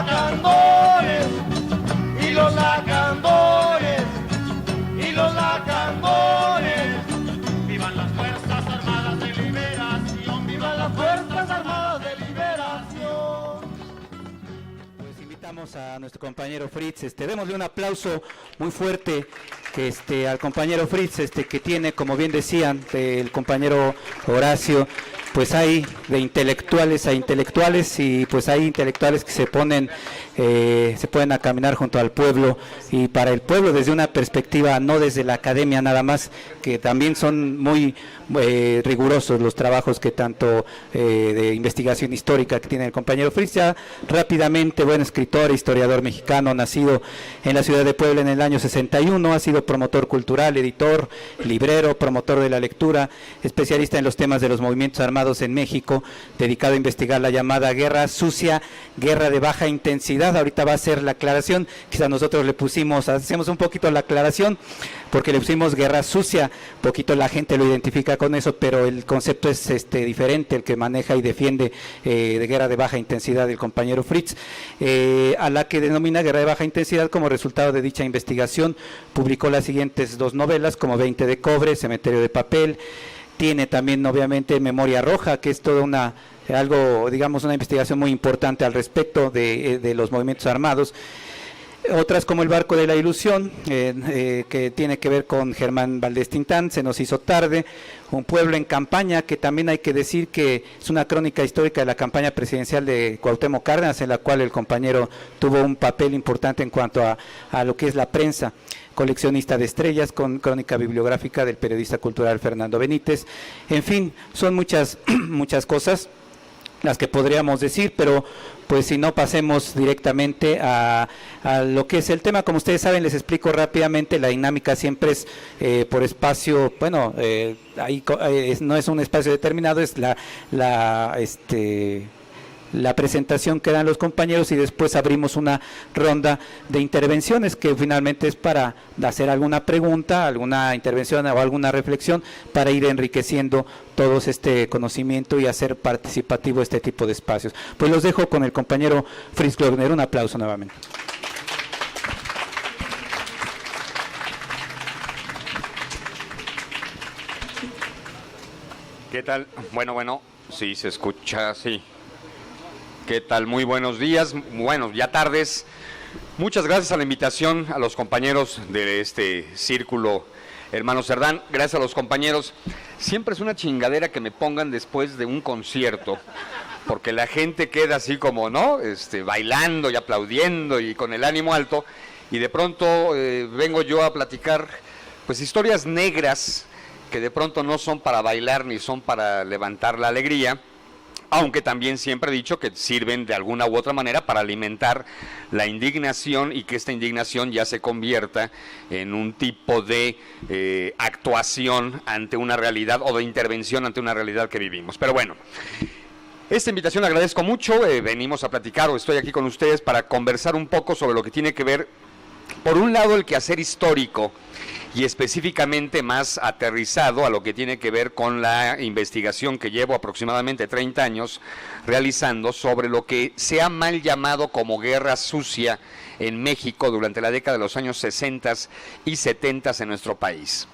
lacandores, y los lacandores, y los lacandores. Vivan las Fuerzas Armadas de Liberación, vivan las Fuerzas Armadas de Liberación. Pues invitamos a nuestro compañero Fritz, démosle un aplauso muy fuerte al compañero Fritz, que tiene, como bien decían, el compañero Horacio, pues hay de intelectuales a intelectuales, y pues hay intelectuales que se ponen a caminar junto al pueblo y para el pueblo desde una perspectiva, no desde la academia nada más, que también son muy rigurosos los trabajos que tanto de investigación histórica que tiene el compañero Fritz. Ya rápidamente, buen escritor, historiador mexicano, nacido en la ciudad de Puebla en el año 61, ha sido promotor cultural, editor, librero, promotor de la lectura, especialista en los temas de los movimientos armados en México, dedicado a investigar la llamada guerra sucia, guerra de baja intensidad. Ahorita va a ser la aclaración, quizás nosotros hacemos un poquito la aclaración, porque le pusimos guerra sucia, poquito la gente lo identifica con eso, pero el concepto es diferente, el que maneja y defiende de guerra de baja intensidad el compañero Fritz, a la que denomina guerra de baja intensidad. Como resultado de dicha investigación, publicó las siguientes 2 novelas, como 20 de cobre, Cementerio de papel. Tiene también, obviamente, Memoria Roja, que es toda una investigación muy importante al respecto de los movimientos armados. Otras como El barco de la ilusión, que tiene que ver con Germán Valdés Tintán, Se nos hizo tarde, Un pueblo en campaña, que también hay que decir que es una crónica histórica de la campaña presidencial de Cuauhtémoc Cárdenas, en la cual el compañero tuvo un papel importante en cuanto a lo que es la prensa. Coleccionista de estrellas, con crónica bibliográfica del periodista cultural Fernando Benítez. En fin, son muchas cosas las que podríamos decir, pero pues si no, pasemos directamente a lo que es el tema. Como ustedes saben, les explico rápidamente, la dinámica siempre es por espacio, no es un espacio determinado, es la presentación que dan los compañeros y después abrimos una ronda de intervenciones que finalmente es para hacer alguna pregunta, alguna intervención o alguna reflexión para ir enriqueciendo todos este conocimiento y hacer participativo este tipo de espacios. Pues los dejo con el compañero Fritz Glockner. Un aplauso nuevamente. ¿Qué tal? Bueno, sí, se escucha, sí. ¿Qué tal? Muy buenos días, ya tardes. Muchas gracias a la invitación a los compañeros de este círculo Hermano Cerdán. Gracias a los compañeros. Siempre es una chingadera que me pongan después de un concierto, porque la gente queda así como, ¿no? Bailando y aplaudiendo y con el ánimo alto, y de pronto vengo yo a platicar pues historias negras que de pronto no son para bailar ni son para levantar la alegría, aunque también siempre he dicho que sirven de alguna u otra manera para alimentar la indignación y que esta indignación ya se convierta en un tipo de actuación ante una realidad o de intervención ante una realidad que vivimos. Pero bueno, esta invitación agradezco mucho, venimos a platicar o estoy aquí con ustedes para conversar un poco sobre lo que tiene que ver, por un lado, el quehacer histórico y específicamente más aterrizado a lo que tiene que ver con la investigación que llevo aproximadamente 30 años realizando sobre lo que se ha mal llamado como guerra sucia en México durante la década de los años 60 y 70 en nuestro país.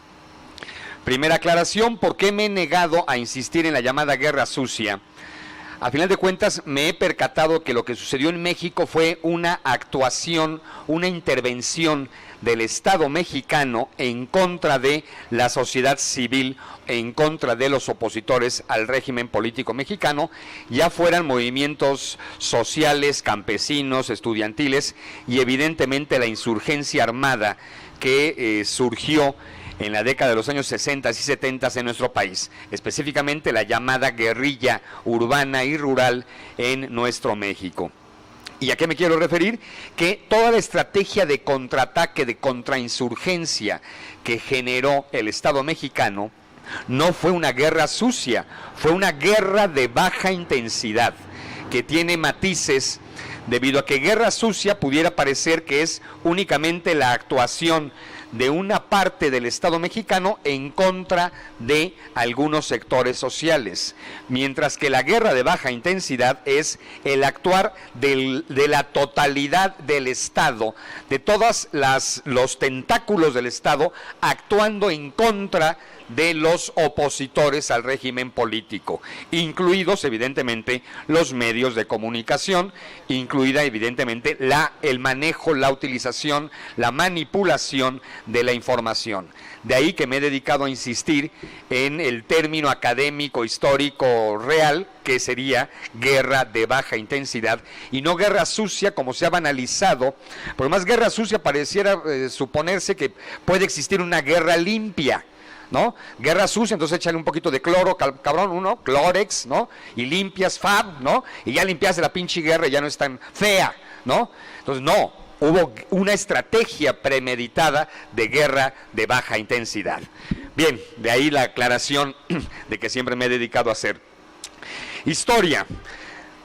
Primera aclaración, ¿por qué me he negado a insistir en la llamada guerra sucia? A final de cuentas, me he percatado que lo que sucedió en México fue una actuación, una intervención del Estado mexicano en contra de la sociedad civil, en contra de los opositores al régimen político mexicano, ya fueran movimientos sociales, campesinos, estudiantiles y evidentemente la insurgencia armada que surgió en la década de los años 60 y 70 en nuestro país, específicamente la llamada guerrilla urbana y rural en nuestro México. ¿Y a qué me quiero referir? Que toda la estrategia de contraataque, de contrainsurgencia que generó el Estado mexicano no fue una guerra sucia, fue una guerra de baja intensidad, que tiene matices, debido a que guerra sucia pudiera parecer que es únicamente la actuación de una parte del Estado mexicano en contra de algunos sectores sociales, mientras que la guerra de baja intensidad es el actuar de la totalidad del Estado, de todos los tentáculos del Estado actuando en contra de los opositores al régimen político, incluidos evidentemente los medios de comunicación, incluida evidentemente el manejo, la utilización, la manipulación de la información. De ahí que me he dedicado a insistir en el término académico, histórico, real, que sería guerra de baja intensidad y no guerra sucia como se ha banalizado, porque más guerra sucia pareciera suponerse que puede existir una guerra limpia, ¿no? Guerra sucia, entonces échale un poquito de cloro, cabrón, uno, Clorex, ¿no? Y limpias Fab, ¿no? Y ya limpiaste la pinche guerra y ya no es tan fea, ¿no? Entonces, no, hubo una estrategia premeditada de guerra de baja intensidad. Bien, de ahí la aclaración de que siempre me he dedicado a hacer. Historia.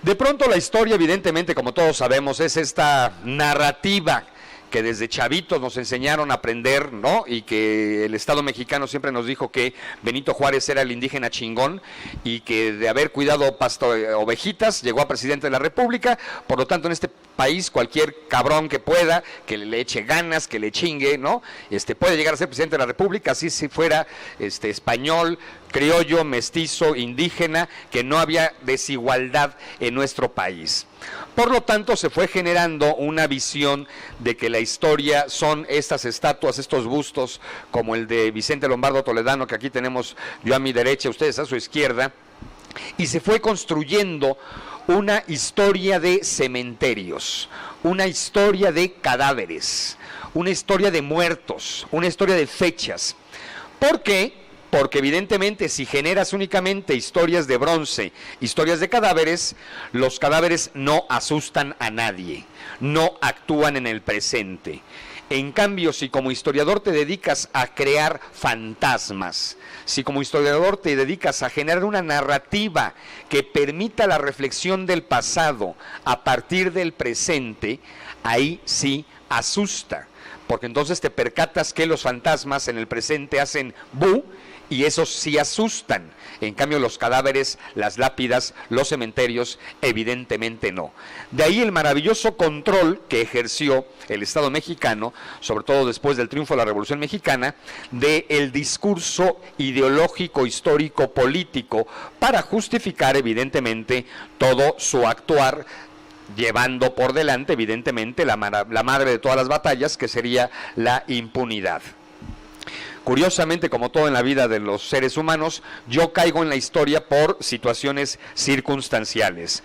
De pronto la historia, evidentemente, como todos sabemos, es esta narrativa que desde chavitos nos enseñaron a aprender, ¿no? Y que el Estado mexicano siempre nos dijo que Benito Juárez era el indígena chingón y que de haber cuidado ovejitas llegó a presidente de la República. Por lo tanto, en este país cualquier cabrón que pueda, que le eche ganas, que le chingue, ¿no? Puede llegar a ser presidente de la República, así si fuera español, criollo, mestizo, indígena, que no había desigualdad en nuestro país. Por lo tanto, se fue generando una visión de que la historia son estas estatuas, estos bustos, como el de Vicente Lombardo Toledano, que aquí tenemos yo a mi derecha, ustedes a su izquierda, y se fue construyendo una historia de cementerios, una historia de cadáveres, una historia de muertos, una historia de fechas. ¿Por qué? Porque evidentemente si generas únicamente historias de bronce, historias de cadáveres, los cadáveres no asustan a nadie, no actúan en el presente. En cambio, si como historiador te dedicas a crear fantasmas, si como historiador te dedicas a generar una narrativa que permita la reflexión del pasado a partir del presente, ahí sí asusta, porque entonces te percatas que los fantasmas en el presente hacen bu, y esos sí asustan. En cambio, los cadáveres, las lápidas, los cementerios, evidentemente no. De ahí el maravilloso control que ejerció el Estado mexicano, sobre todo después del triunfo de la Revolución Mexicana, del discurso ideológico, histórico, político, para justificar evidentemente todo su actuar, llevando por delante evidentemente la madre de todas las batallas, que sería la impunidad. Curiosamente, como todo en la vida de los seres humanos, yo caigo en la historia por situaciones circunstanciales.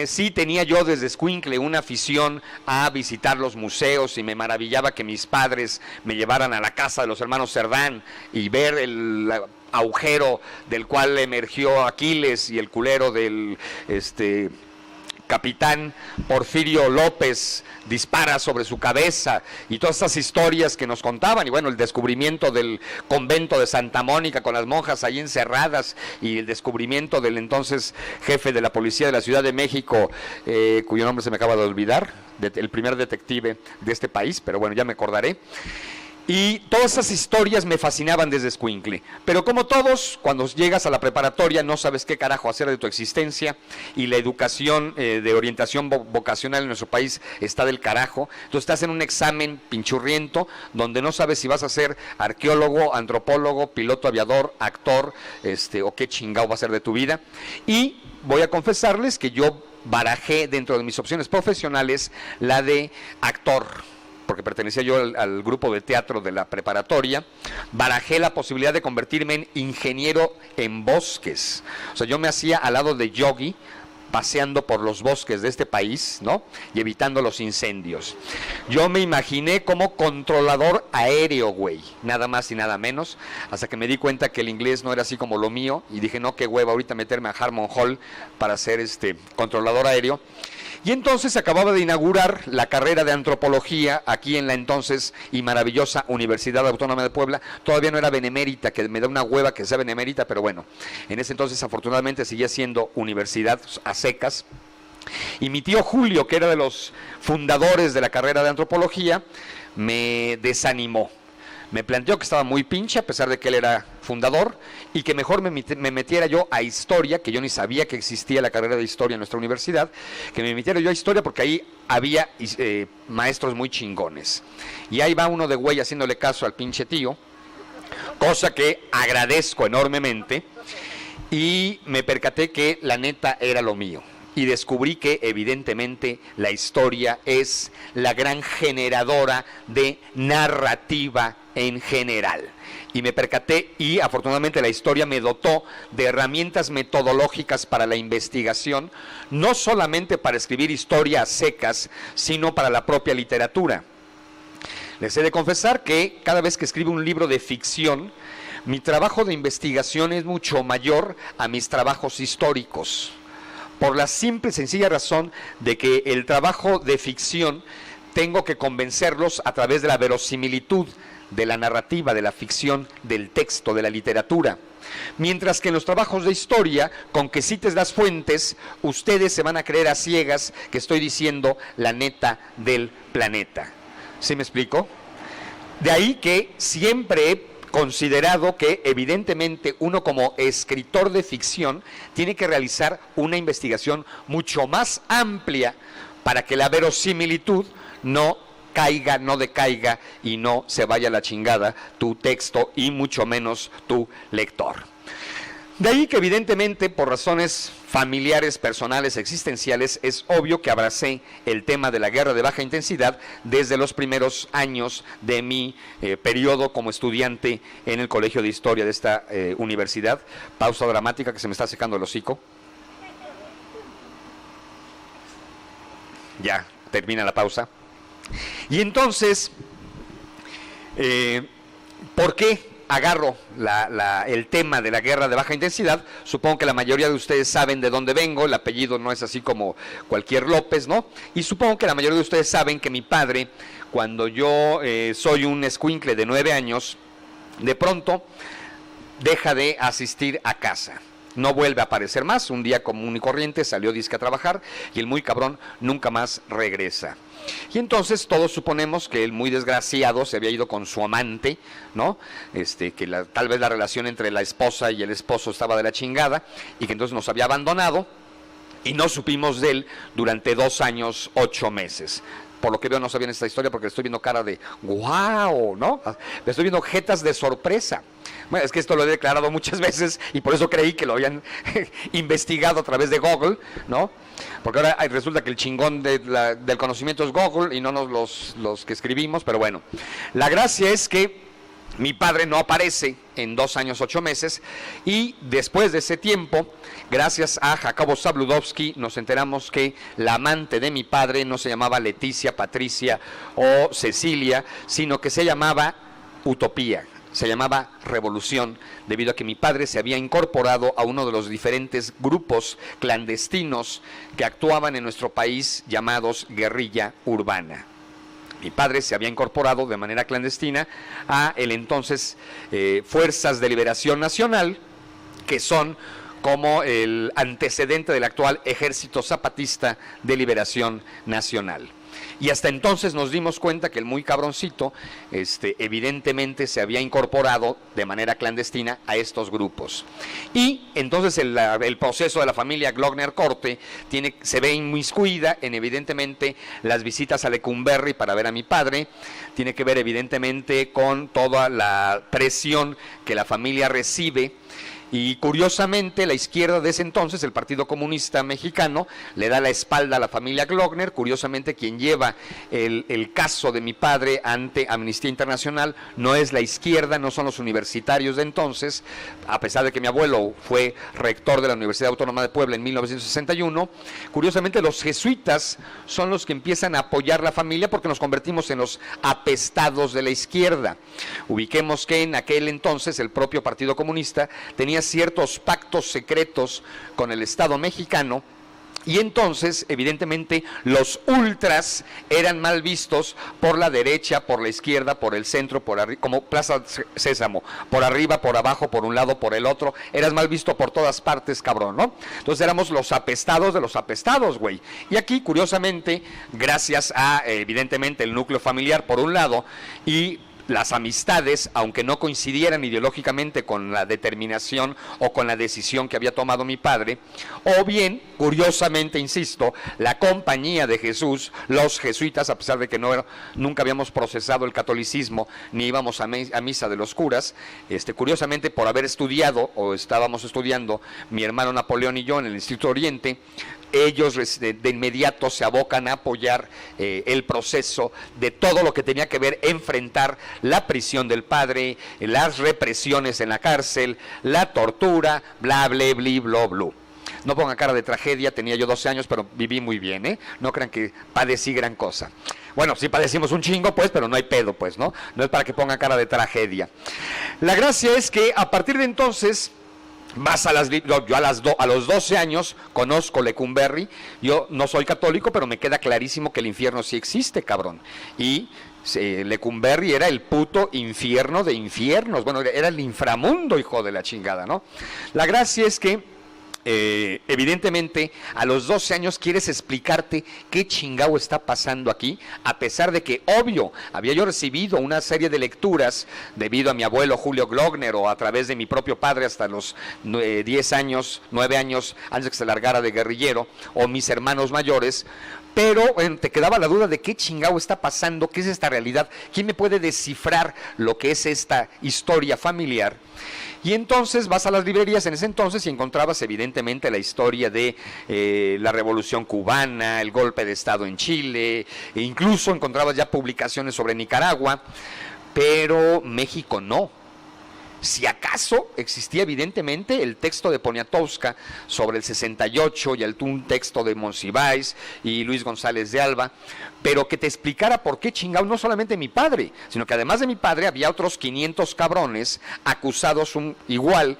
Sí tenía yo desde escuincle una afición a visitar los museos y me maravillaba que mis padres me llevaran a la casa de los hermanos Cerdán y ver el agujero del cual emergió Aquiles y el culero del capitán Porfirio López dispara sobre su cabeza, y todas estas historias que nos contaban, y bueno, el descubrimiento del convento de Santa Mónica con las monjas ahí encerradas, y el descubrimiento del entonces jefe de la policía de la Ciudad de México, cuyo nombre se me acaba de olvidar, el primer detective de este país, pero bueno, ya me acordaré. Y todas esas historias me fascinaban desde escuincle, pero como todos, cuando llegas a la preparatoria no sabes qué carajo hacer de tu existencia, y la educación de orientación vocacional en nuestro país está del carajo. Entonces te hacen un examen pinchurriento donde no sabes si vas a ser arqueólogo, antropólogo, piloto aviador, actor, o qué chingado va a ser de tu vida. Y voy a confesarles que yo barajé dentro de mis opciones profesionales la de actor, porque pertenecía yo al grupo de teatro de la preparatoria. Barajé la posibilidad de convertirme en ingeniero en bosques. O sea, yo me hacía al lado de Yogi, paseando por los bosques de este país, ¿no? Y evitando los incendios. Yo me imaginé como controlador aéreo, güey, nada más y nada menos, hasta que me di cuenta que el inglés no era así como lo mío, y dije, no, qué hueva ahorita meterme a Harmon Hall para ser controlador aéreo. Y entonces se acababa de inaugurar la carrera de antropología aquí en la entonces y maravillosa Universidad Autónoma de Puebla. Todavía no era benemérita, que me da una hueva que sea benemérita, pero bueno, en ese entonces afortunadamente seguía siendo universidad a secas. Y mi tío Julio, que era de los fundadores de la carrera de antropología, me desanimó. me planteó que estaba muy pinche, a pesar de que él era fundador, y que mejor me metiera yo a historia, que yo ni sabía que existía la carrera de historia en nuestra universidad, que me metiera yo a historia porque ahí había maestros muy chingones. Y ahí va uno de güey haciéndole caso al pinche tío, cosa que agradezco enormemente, y me percaté que la neta era lo mío. Y descubrí que evidentemente la historia es la gran generadora de narrativa en general. Y me percaté, y afortunadamente la historia me dotó de herramientas metodológicas para la investigación, no solamente para escribir historias secas, sino para la propia literatura. Les he de confesar que cada vez que escribo un libro de ficción, mi trabajo de investigación es mucho mayor a mis trabajos históricos, por la simple y sencilla razón de que el trabajo de ficción tengo que convencerlos a través de la verosimilitud, de la narrativa, de la ficción, del texto, de la literatura. Mientras que en los trabajos de historia, con que cites las fuentes, ustedes se van a creer a ciegas que estoy diciendo la neta del planeta. ¿Sí me explico? De ahí que siempre he considerado que evidentemente uno como escritor de ficción tiene que realizar una investigación mucho más amplia para que la verosimilitud no caiga, no decaiga y no se vaya a la chingada tu texto y mucho menos tu lector. De ahí que evidentemente por razones familiares, personales, existenciales, es obvio que abracé el tema de la guerra de baja intensidad desde los primeros años de mi periodo como estudiante en el Colegio de Historia de esta universidad. Pausa dramática que se me está secando el hocico. Ya, termina la pausa. Y entonces, ¿por qué agarro el tema de la guerra de baja intensidad? Supongo que la mayoría de ustedes saben de dónde vengo, el apellido no es así como cualquier López, ¿no? Y supongo que la mayoría de ustedes saben que mi padre, cuando yo soy un escuincle de 9 años, de pronto deja de asistir a casa. No vuelve a aparecer más, un día común y corriente salió disque a trabajar y el muy cabrón nunca más regresa. Y entonces todos suponemos que el muy desgraciado se había ido con su amante, ¿no? Que tal vez la relación entre la esposa y el esposo estaba de la chingada y que entonces nos había abandonado y no supimos de él durante 2 años, 8 meses. Por lo que veo no sabían esta historia porque estoy viendo cara de ¡guau!, ¿no? Le estoy viendo jetas de sorpresa. Bueno, es que esto lo he declarado muchas veces y por eso creí que lo habían investigado a través de Google, ¿no? Porque ahora resulta que el chingón del conocimiento es Google y no los que escribimos, pero bueno. La gracia es que mi padre no aparece en 2 años, 8 meses y después de ese tiempo, gracias a Jacobo Zabludovsky, nos enteramos que la amante de mi padre no se llamaba Leticia, Patricia o Cecilia, sino que se llamaba Utopía. Se llamaba Revolución, debido a que mi padre se había incorporado a uno de los diferentes grupos clandestinos que actuaban en nuestro país llamados guerrilla urbana. Mi padre se había incorporado de manera clandestina a el entonces Fuerzas de Liberación Nacional, que son como el antecedente del actual Ejército Zapatista de Liberación Nacional. Y hasta entonces nos dimos cuenta que el muy cabroncito evidentemente se había incorporado de manera clandestina a estos grupos. Y entonces el proceso de la familia Glockner Corte se ve inmiscuida en evidentemente las visitas a Lecumberri para ver a mi padre, tiene que ver evidentemente con toda la presión que la familia recibe. Y curiosamente la izquierda de ese entonces, el Partido Comunista Mexicano, le da la espalda a la familia Glockner. Curiosamente quien lleva el caso de mi padre ante Amnistía Internacional no es la izquierda, no son los universitarios de entonces, a pesar de que mi abuelo fue rector de la Universidad Autónoma de Puebla en 1961. Curiosamente los jesuitas son los que empiezan a apoyar la familia porque nos convertimos en los apestados de la izquierda. Ubiquemos que en aquel entonces el propio Partido Comunista tenía ciertos pactos secretos con el Estado mexicano y entonces evidentemente los ultras eran mal vistos por la derecha, por la izquierda, por el centro, por arriba, como Plaza Sésamo, por arriba, por abajo, por un lado, por el otro, eras mal visto por todas partes, cabrón, ¿no? Entonces éramos los apestados de los apestados, güey. Y aquí, curiosamente, gracias a evidentemente el núcleo familiar por un lado y las amistades, aunque no coincidieran ideológicamente con la determinación o con la decisión que había tomado mi padre, o bien, curiosamente, insisto, la Compañía de Jesús, los jesuitas, a pesar de que nunca habíamos procesado el catolicismo, ni íbamos a misa de los curas, curiosamente, por haber estudiado, o estábamos estudiando, mi hermano Napoleón y yo en el Instituto Oriente, ellos de inmediato se abocan a apoyar el proceso de todo lo que tenía que ver enfrentar la prisión del padre, las represiones en la cárcel, la tortura, bla, bla, bla, bla, bla. No pongan cara de tragedia, tenía yo 12 años, pero viví muy bien, ¿eh? No crean que padecí gran cosa. Bueno, sí padecimos un chingo, pues, pero no hay pedo, pues, ¿no? No es para que pongan cara de tragedia. La gracia es que a partir de entonces... yo a los 12 años conozco Lecumberri. Yo no soy católico, pero me queda clarísimo que el infierno sí existe, cabrón. Y Lecumberri era el puto infierno de infiernos. Bueno, era el inframundo, hijo de la chingada, ¿no? La gracia es que evidentemente a los 12 años quieres explicarte qué chingado está pasando aquí, a pesar de que, obvio, había yo recibido una serie de lecturas debido a mi abuelo Julio Glogner o a través de mi propio padre hasta los 10 años, 9 años antes de que se largara de guerrillero, o mis hermanos mayores. Pero te quedaba la duda de qué chingado está pasando, qué es esta realidad, quién me puede descifrar lo que es esta historia familiar. Y entonces vas a las librerías en ese entonces y encontrabas evidentemente la historia de la Revolución Cubana, el golpe de Estado en Chile, e incluso encontrabas ya publicaciones sobre Nicaragua, pero México no. Si acaso existía evidentemente el texto de Poniatowska sobre el 68 y un texto de Monsiváis y Luis González de Alba, pero que te explicara por qué chingado no solamente mi padre, sino que además de mi padre había otros 500 cabrones acusados igual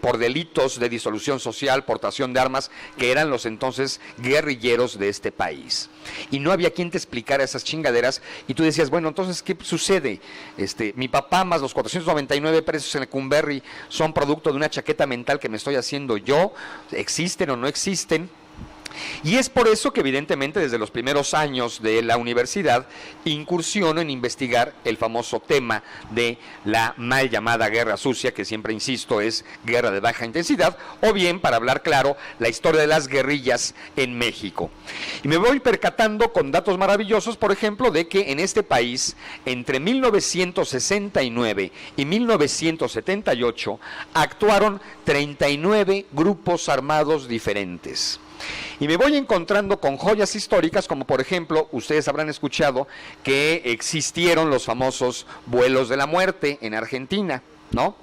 por delitos de disolución social, portación de armas, que eran los entonces guerrilleros de este país. Y no había quien te explicara esas chingaderas y tú decías, bueno, entonces, ¿qué sucede? Mi papá más los 499 presos en Lecumberri son producto de una chaqueta mental que me estoy haciendo yo, ¿existen o no existen? Y es por eso que evidentemente desde los primeros años de la universidad incursiono en investigar el famoso tema de la mal llamada guerra sucia, que siempre insisto es guerra de baja intensidad, o bien, para hablar claro, la historia de las guerrillas en México. Y me voy percatando con datos maravillosos, por ejemplo, de que en este país, entre 1969 y 1978, actuaron 39 grupos armados diferentes. Y me voy encontrando con joyas históricas, como por ejemplo, ustedes habrán escuchado que existieron los famosos vuelos de la muerte en Argentina, ¿no?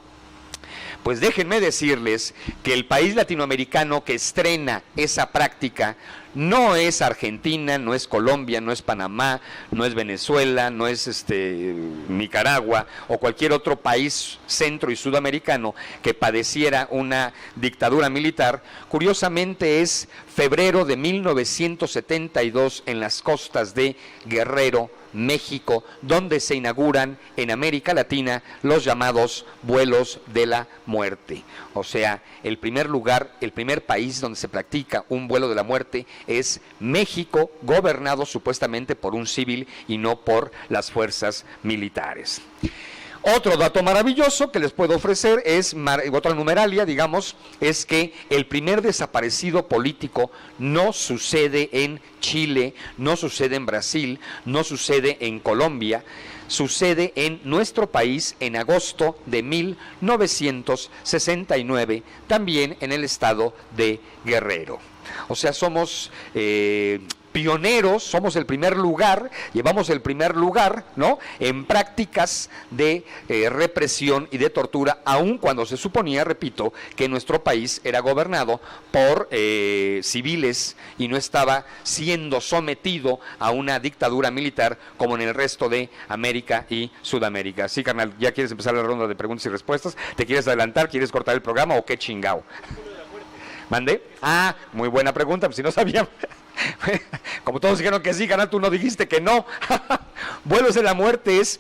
Pues déjenme decirles que el país latinoamericano que estrena esa práctica no es Argentina, no es Colombia, no es Panamá, no es Venezuela, no es Nicaragua o cualquier otro país centro y sudamericano que padeciera una dictadura militar. Curiosamente es febrero de 1972 en las costas de Guerrero, México, donde se inauguran en América Latina los llamados vuelos de la muerte. O sea, el primer lugar, el primer país donde se practica un vuelo de la muerte es México, gobernado supuestamente por un civil y no por las fuerzas militares. Otro dato maravilloso que les puedo ofrecer es, otra numeralia, digamos, es que el primer desaparecido político no sucede en Chile, no sucede en Brasil, no sucede en Colombia, sucede en nuestro país en agosto de 1969, también en el estado de Guerrero. O sea, somos pioneros, somos el primer lugar, llevamos el primer lugar, ¿no?, en prácticas de represión y de tortura, aun cuando se suponía, repito, que nuestro país era gobernado por civiles y no estaba siendo sometido a una dictadura militar como en el resto de América y Sudamérica. Sí, carnal, ¿ya quieres empezar la ronda de preguntas y respuestas? ¿Te quieres adelantar? ¿Quieres cortar el programa o qué chingao? ¿Mandé? Ah, muy buena pregunta, pues si no sabíamos. Como todos dijeron que sí, carnal, tú no dijiste que no. Vuelos de la muerte es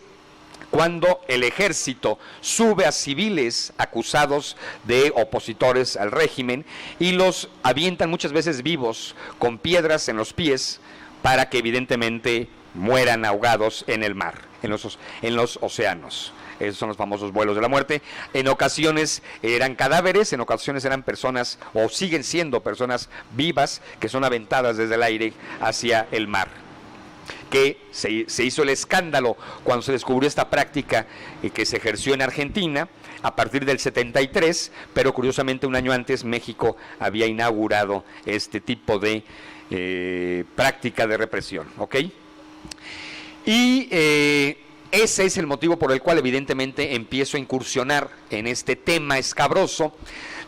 cuando el ejército sube a civiles acusados de opositores al régimen y los avientan muchas veces vivos con piedras en los pies para que evidentemente mueran ahogados en el mar, en los océanos. Esos son los famosos vuelos de la muerte. En ocasiones eran cadáveres, en ocasiones eran personas, o siguen siendo personas vivas, que son aventadas desde el aire hacia el mar. Que se hizo el escándalo cuando se descubrió esta práctica que se ejerció en Argentina a partir del 73, pero curiosamente un año antes México había inaugurado este tipo de práctica de represión, ¿ok? Y ese es el motivo por el cual evidentemente empiezo a incursionar en este tema escabroso,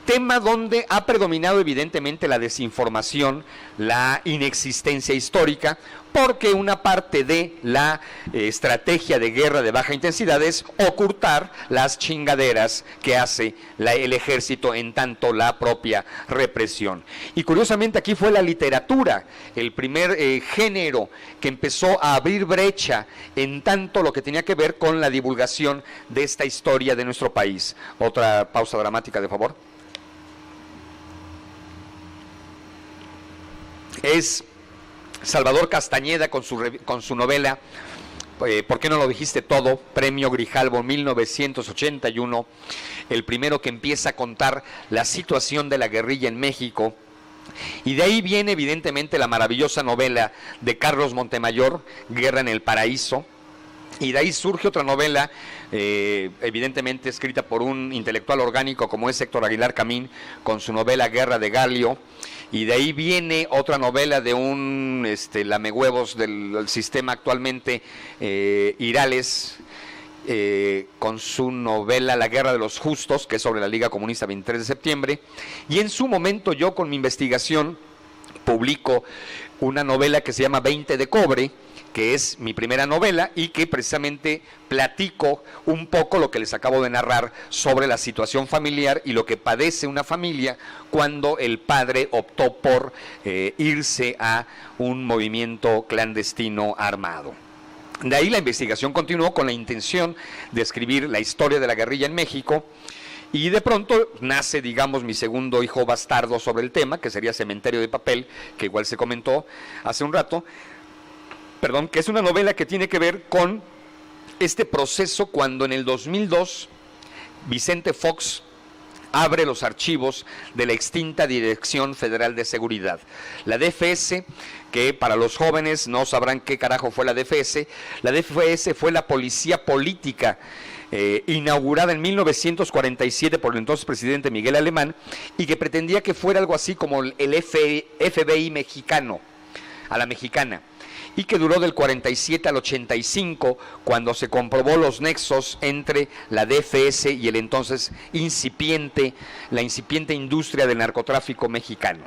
tema donde ha predominado evidentemente la desinformación, la inexistencia histórica, porque una parte de la estrategia de guerra de baja intensidad es ocultar las chingaderas que hace el ejército en tanto la propia represión. Y curiosamente aquí fue la literatura el primer género que empezó a abrir brecha en tanto lo que tenía que ver con la divulgación de esta historia de nuestro país. Otra pausa dramática, de favor. Es Salvador Castañeda con su novela ¿Por qué no lo dijiste todo? Premio Grijalbo 1981, el primero que empieza a contar la situación de la guerrilla en México. Y de ahí viene evidentemente la maravillosa novela de Carlos Montemayor, Guerra en el Paraíso. Y de ahí surge otra novela, evidentemente escrita por un intelectual orgánico como es Héctor Aguilar Camín, con su novela Guerra de Galio. Y de ahí viene otra novela de un lamehuevos del sistema actualmente, Irales, con su novela La Guerra de los Justos, que es sobre la Liga Comunista 23 de septiembre. Y en su momento yo con mi investigación publico una novela que se llama 20 de cobre, que es mi primera novela y que precisamente platico un poco lo que les acabo de narrar sobre la situación familiar y lo que padece una familia cuando el padre optó por irse a un movimiento clandestino armado. De ahí la investigación continuó con la intención de escribir la historia de la guerrilla en México. Y de pronto nace, digamos, mi segundo hijo bastardo sobre el tema, que sería Cementerio de Papel, que igual se comentó hace un rato, que es una novela que tiene que ver con este proceso cuando en el 2002 Vicente Fox abre los archivos de la extinta Dirección Federal de Seguridad. La DFS, que para los jóvenes no sabrán qué carajo fue la DFS, la DFS fue la policía política inaugurada en 1947 por el entonces presidente Miguel Alemán y que pretendía que fuera algo así como el FBI mexicano, a la mexicana, y que duró del 47 al 85, cuando se comprobó los nexos entre la DFS y el entonces la incipiente industria del narcotráfico mexicano.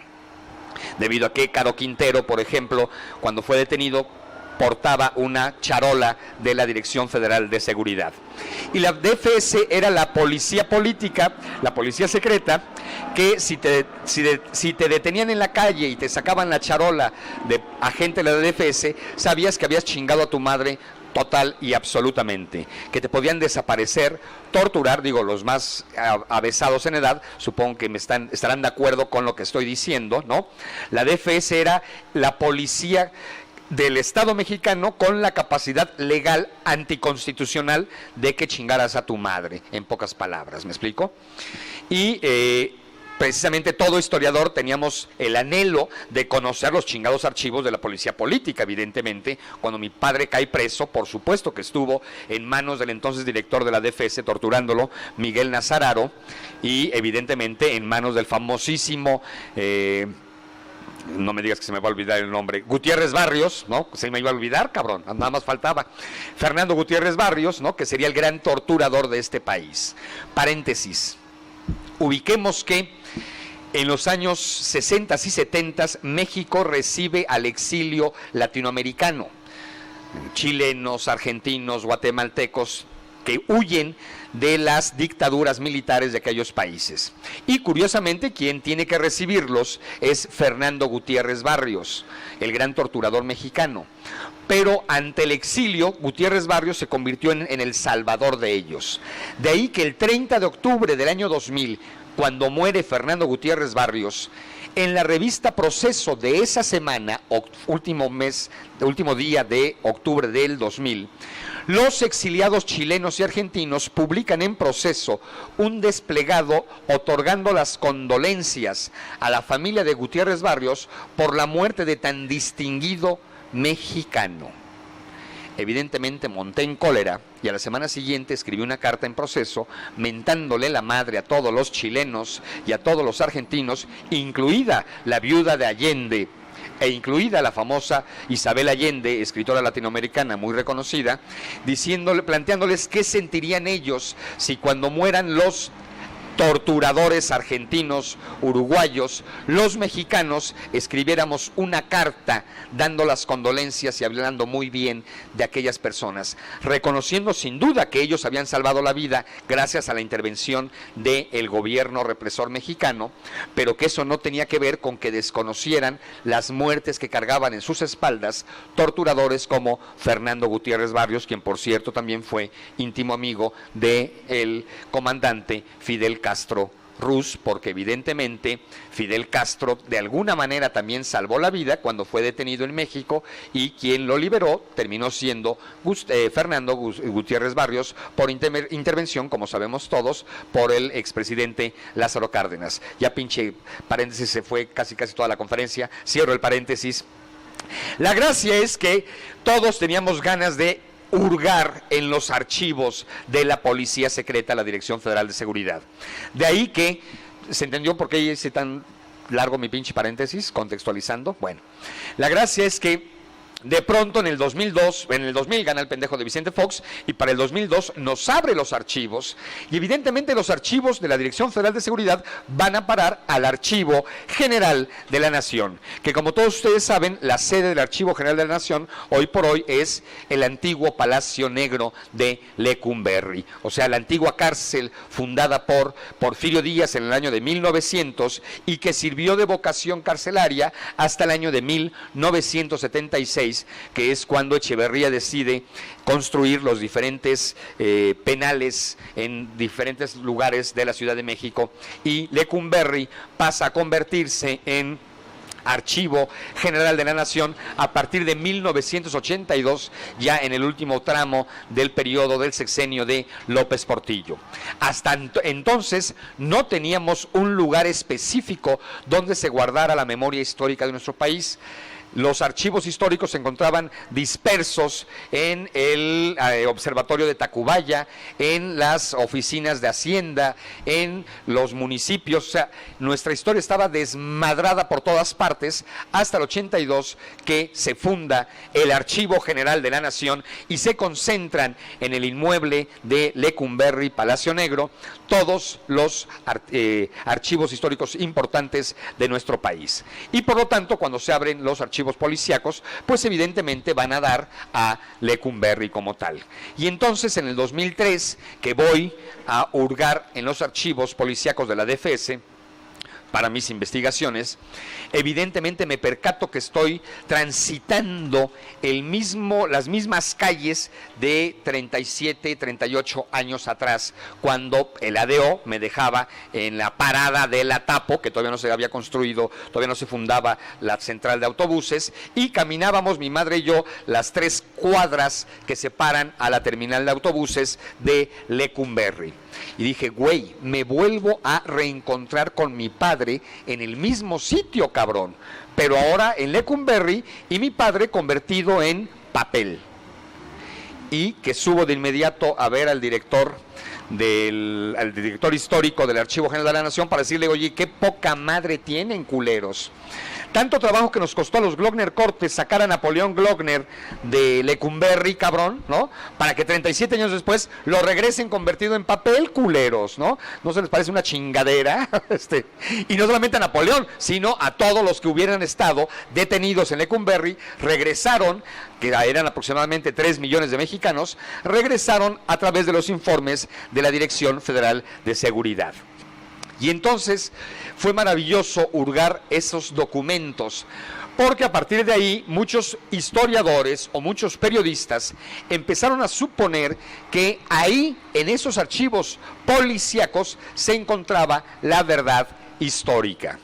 Debido a que Caro Quintero, por ejemplo, cuando fue detenido, portaba una charola de la Dirección Federal de Seguridad. Y la DFS era la policía política, la policía secreta, que si te detenían en la calle y te sacaban la charola de agente de la DFS, sabías que habías chingado a tu madre total y absolutamente, que te podían desaparecer, torturar, digo, los más avesados en edad, supongo que estarán de acuerdo con lo que estoy diciendo, ¿no? La DFS era la policía del Estado mexicano con la capacidad legal anticonstitucional de que chingaras a tu madre, en pocas palabras, ¿me explico? Y precisamente todo historiador teníamos el anhelo de conocer los chingados archivos de la policía política, evidentemente. Cuando mi padre cae preso, por supuesto que estuvo en manos del entonces director de la DFS, torturándolo, Miguel Nazararo, y evidentemente en manos del famosísimo... no me digas que se me va a olvidar el nombre, Gutiérrez Barrios, ¿no? Se me iba a olvidar, cabrón, nada más faltaba. Fernando Gutiérrez Barrios, ¿no? Que sería el gran torturador de este país. Paréntesis, ubiquemos que en los años 60 y 70 México recibe al exilio latinoamericano, chilenos, argentinos, guatemaltecos, que huyen de las dictaduras militares de aquellos países. Y curiosamente, quien tiene que recibirlos es Fernando Gutiérrez Barrios, el gran torturador mexicano. Pero ante el exilio, Gutiérrez Barrios se convirtió en el salvador de ellos. De ahí que el 30 de octubre del año 2000, cuando muere Fernando Gutiérrez Barrios, En la revista Proceso de esa semana, último día de octubre del 2000, los exiliados chilenos y argentinos publican en Proceso un desplegado otorgando las condolencias a la familia de Gutiérrez Barrios por la muerte de tan distinguido mexicano. Evidentemente monté en cólera y a la semana siguiente escribí una carta en Proceso mentándole la madre a todos los chilenos y a todos los argentinos, incluida la viuda de Allende e incluida la famosa Isabel Allende, escritora latinoamericana muy reconocida, planteándoles qué sentirían ellos si cuando mueran los torturadores argentinos, uruguayos, los mexicanos, escribiéramos una carta dando las condolencias y hablando muy bien de aquellas personas, reconociendo sin duda que ellos habían salvado la vida gracias a la intervención del gobierno represor mexicano, pero que eso no tenía que ver con que desconocieran las muertes que cargaban en sus espaldas torturadores como Fernando Gutiérrez Barrios, quien por cierto también fue íntimo amigo del comandante Fidel Castro Ruz, porque evidentemente Fidel Castro de alguna manera también salvó la vida cuando fue detenido en México, y quien lo liberó terminó siendo Fernando Gutiérrez Barrios por intervención, como sabemos todos, por el expresidente Lázaro Cárdenas. Ya pinche paréntesis, se fue casi toda la conferencia, cierro el paréntesis. La gracia es que todos teníamos ganas de hurgar en los archivos de la Policía Secreta, la Dirección Federal de Seguridad. De ahí que, ¿se entendió por qué hice tan largo mi pinche paréntesis? Contextualizando. Bueno, la gracia es que de pronto en el 2000 gana el pendejo de Vicente Fox, y para el 2002 nos abre los archivos, y evidentemente los archivos de la Dirección Federal de Seguridad van a parar al Archivo General de la Nación, que como todos ustedes saben, la sede del Archivo General de la Nación hoy por hoy es el antiguo Palacio Negro de Lecumberri, o sea, la antigua cárcel fundada por Porfirio Díaz en el año de 1900 y que sirvió de vocación carcelaria hasta el año de 1976, que es cuando Echeverría decide construir los diferentes penales en diferentes lugares de la Ciudad de México, y Lecumberri pasa a convertirse en Archivo General de la Nación a partir de 1982, ya en el último tramo del periodo del sexenio de López Portillo. Hasta entonces no teníamos un lugar específico donde se guardara la memoria histórica de nuestro país. Los archivos históricos se encontraban dispersos en el Observatorio de Tacubaya, en las oficinas de Hacienda, en los municipios. O sea, nuestra historia estaba desmadrada por todas partes hasta el 82, que se funda el Archivo General de la Nación y se concentran en el inmueble de Lecumberri, Palacio Negro, todos los archivos históricos importantes de nuestro país. Y por lo tanto, cuando se abren los archivos policíacos, pues evidentemente van a dar a Lecumberri como tal. Y entonces en el 2003, que voy a hurgar en los archivos policíacos de la DFS para mis investigaciones, evidentemente me percato que estoy transitando las mismas calles de 37, 38 años atrás, cuando el ADO me dejaba en la parada de la Tapo, que todavía no se había construido, todavía no se fundaba la central de autobuses, y caminábamos mi madre y yo las 3 cuadras que separan a la terminal de autobuses de Lecumberri. Y dije, güey, me vuelvo a reencontrar con mi padre en el mismo sitio, cabrón, pero ahora en Lecumberri, y mi padre convertido en papel. Y que subo de inmediato a ver al director histórico del Archivo General de la Nación para decirle, oye, qué poca madre tienen, culeros. Tanto trabajo que nos costó a los Glockner Cortes sacar a Napoleón Glockner de Lecumberri, cabrón, ¿no? Para que 37 años después lo regresen convertido en papel, culeros, ¿no? ¿No se les parece una chingadera? Y no solamente a Napoleón, sino a todos los que hubieran estado detenidos en Lecumberri, regresaron, que eran aproximadamente 3 millones de mexicanos, regresaron a través de los informes de la Dirección Federal de Seguridad. Y entonces fue maravilloso hurgar esos documentos, porque a partir de ahí muchos historiadores o muchos periodistas empezaron a suponer que ahí, en esos archivos policíacos, se encontraba la verdad histórica.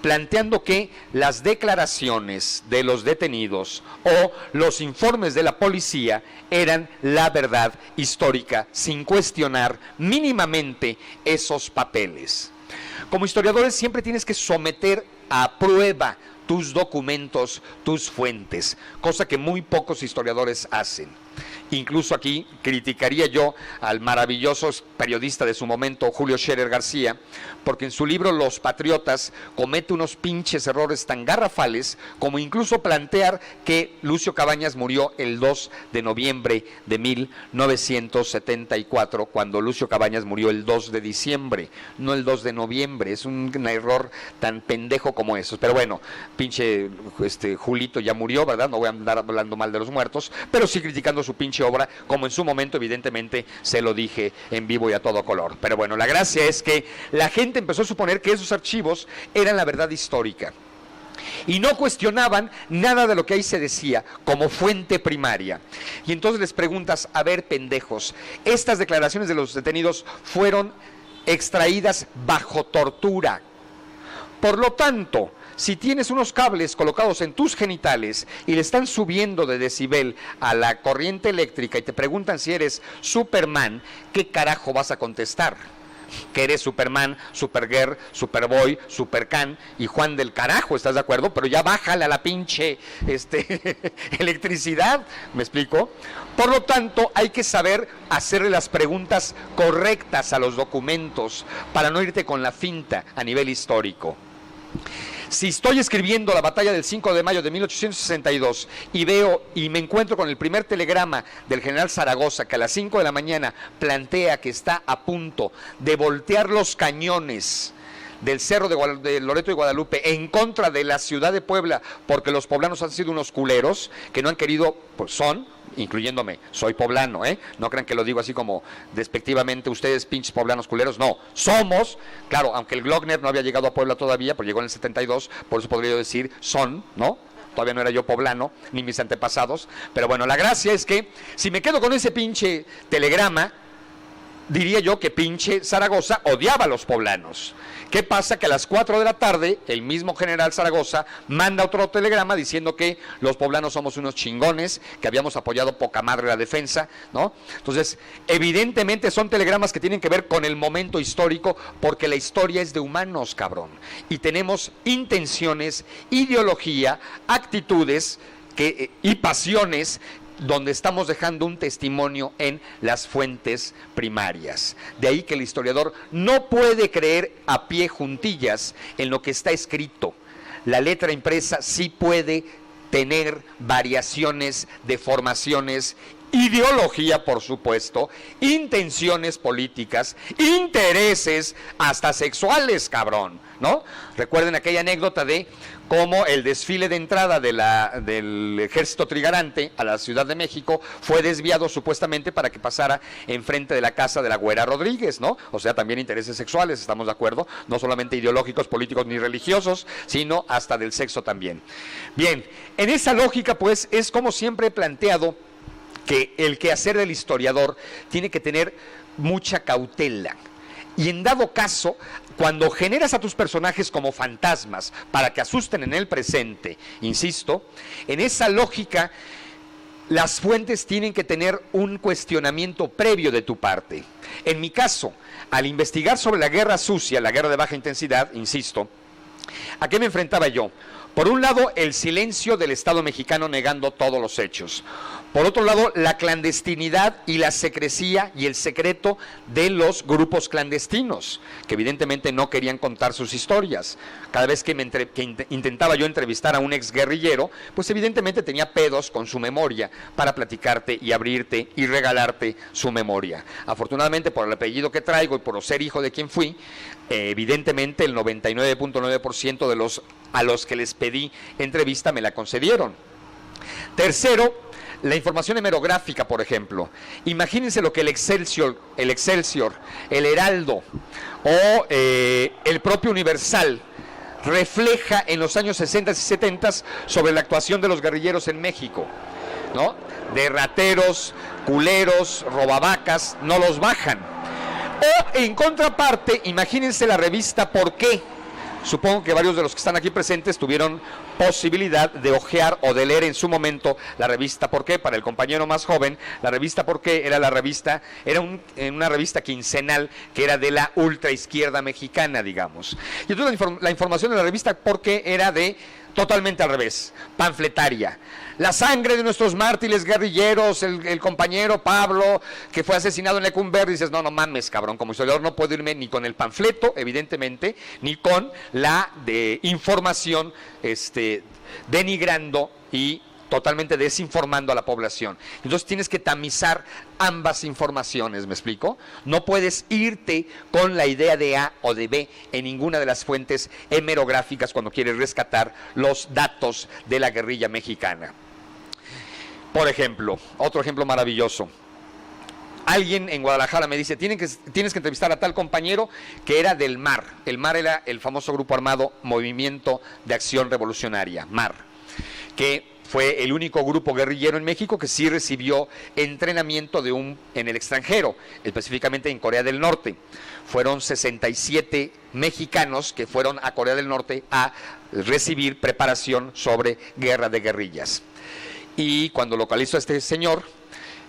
planteando que las declaraciones de los detenidos o los informes de la policía eran la verdad histórica, sin cuestionar mínimamente esos papeles. Como historiadores siempre tienes que someter a prueba tus documentos, tus fuentes, cosa que muy pocos historiadores hacen. Incluso aquí criticaría yo al maravilloso periodista de su momento, Julio Scherer García, porque en su libro Los Patriotas comete unos pinches errores tan garrafales como incluso plantear que Lucio Cabañas murió el 2 de noviembre de 1974, cuando Lucio Cabañas murió el 2 de diciembre, no el 2 de noviembre. Es un error tan pendejo como eso. Pero bueno, pinche Julito ya murió, ¿verdad? No voy a andar hablando mal de los muertos, pero sí criticando su pinche obra, como en su momento evidentemente se lo dije en vivo y a todo color. Pero bueno, la gracia es que la gente empezó a suponer que esos archivos eran la verdad histórica y no cuestionaban nada de lo que ahí se decía como fuente primaria. Y entonces les preguntas, a ver, pendejos, estas declaraciones de los detenidos fueron extraídas bajo tortura. Por lo tanto, si tienes unos cables colocados en tus genitales y le están subiendo de decibel a la corriente eléctrica y te preguntan si eres Superman, ¿qué carajo vas a contestar? Que eres Superman, Supergirl, Superboy, Supercan y Juan del carajo, ¿estás de acuerdo? Pero ya bájale a la pinche electricidad, ¿me explico? Por lo tanto, hay que saber hacerle las preguntas correctas a los documentos para no irte con la finta a nivel histórico. Si estoy escribiendo la batalla del 5 de mayo de 1862 y veo y me encuentro con el primer telegrama del general Zaragoza que a las 5 de la mañana plantea que está a punto de voltear los cañones del cerro de Loreto y Guadalupe en contra de la ciudad de Puebla porque los poblanos han sido unos culeros que no han querido, pues son, incluyéndome, soy poblano, no crean que lo digo así como despectivamente, ustedes pinches poblanos culeros, no, somos, claro, aunque el Glockner no había llegado a Puebla todavía, porque llegó en el 72, por eso podría yo decir son, ¿no? Todavía no era yo poblano, ni mis antepasados, pero bueno, la gracia es que si me quedo con ese pinche telegrama, diría yo que pinche Zaragoza odiaba a los poblanos. ¿Qué pasa? Que a las 4 de la tarde el mismo general Zaragoza manda otro telegrama diciendo que los poblanos somos unos chingones, que habíamos apoyado poca madre la defensa, ¿no? Entonces, evidentemente son telegramas que tienen que ver con el momento histórico, porque la historia es de humanos, cabrón. Y tenemos intenciones, ideología, actitudes y pasiones donde estamos dejando un testimonio en las fuentes primarias. De ahí que el historiador no puede creer a pie juntillas en lo que está escrito. La letra impresa sí puede tener variaciones, deformaciones, ideología, por supuesto, intenciones políticas, intereses, hasta sexuales, cabrón, ¿no? Recuerden aquella anécdota de cómo el desfile de entrada del ejército trigarante a la Ciudad de México fue desviado supuestamente para que pasara enfrente de la casa de la Güera Rodríguez, ¿no? O sea, también intereses sexuales, ¿estamos de acuerdo? No solamente ideológicos, políticos ni religiosos, sino hasta del sexo también. Bien, en esa lógica, pues, es como siempre he planteado que el quehacer del historiador tiene que tener mucha cautela. Y en dado caso, cuando generas a tus personajes como fantasmas para que asusten en el presente, insisto, en esa lógica, las fuentes tienen que tener un cuestionamiento previo de tu parte. En mi caso, al investigar sobre la guerra sucia, la guerra de baja intensidad, insisto, ¿a qué me enfrentaba yo? Por un lado, el silencio del Estado mexicano negando todos los hechos. Por otro lado, la clandestinidad y la secrecía y el secreto de los grupos clandestinos, que evidentemente no querían contar sus historias. Cada vez que intentaba yo entrevistar a un exguerrillero, pues evidentemente tenía pedos con su memoria para platicarte y abrirte y regalarte su memoria. Afortunadamente, por el apellido que traigo y por ser hijo de quien fui, evidentemente el 99.9% de a los que les pedí entrevista me la concedieron. Tercero, la información hemerográfica, por ejemplo. Imagínense lo que el Excelsior, el Heraldo o el propio Universal refleja en los años 60 y 70 sobre la actuación de los guerrilleros en México, ¿no? De rateros, culeros, robavacas, no los bajan. O en contraparte, imagínense la revista ¿Por qué? Supongo que varios de los que están aquí presentes tuvieron posibilidad de hojear o de leer en su momento la revista ¿Por qué? Para el compañero más joven, la revista ¿Por qué? Era una revista quincenal que era de la ultraizquierda mexicana, digamos. Y entonces la información de la revista ¿Por qué? Era totalmente al revés, panfletaria. La sangre de nuestros mártires guerrilleros, el compañero Pablo, que fue asesinado en Lecumberri, dices, no mames, cabrón, como historiador no puedo irme ni con el panfleto, evidentemente, ni con la de información denigrando y totalmente desinformando a la población. Entonces tienes que tamizar ambas informaciones, ¿me explico? No puedes irte con la idea de A o de B en ninguna de las fuentes hemerográficas cuando quieres rescatar los datos de la guerrilla mexicana. Por ejemplo, otro ejemplo maravilloso. Alguien en Guadalajara me dice, tienes que entrevistar a tal compañero que era del MAR. El MAR era el famoso grupo armado Movimiento de Acción Revolucionaria, MAR, que fue el único grupo guerrillero en México que sí recibió entrenamiento en el extranjero, específicamente en Corea del Norte. Fueron 67 mexicanos que fueron a Corea del Norte a recibir preparación sobre guerra de guerrillas. Y cuando localizo a este señor,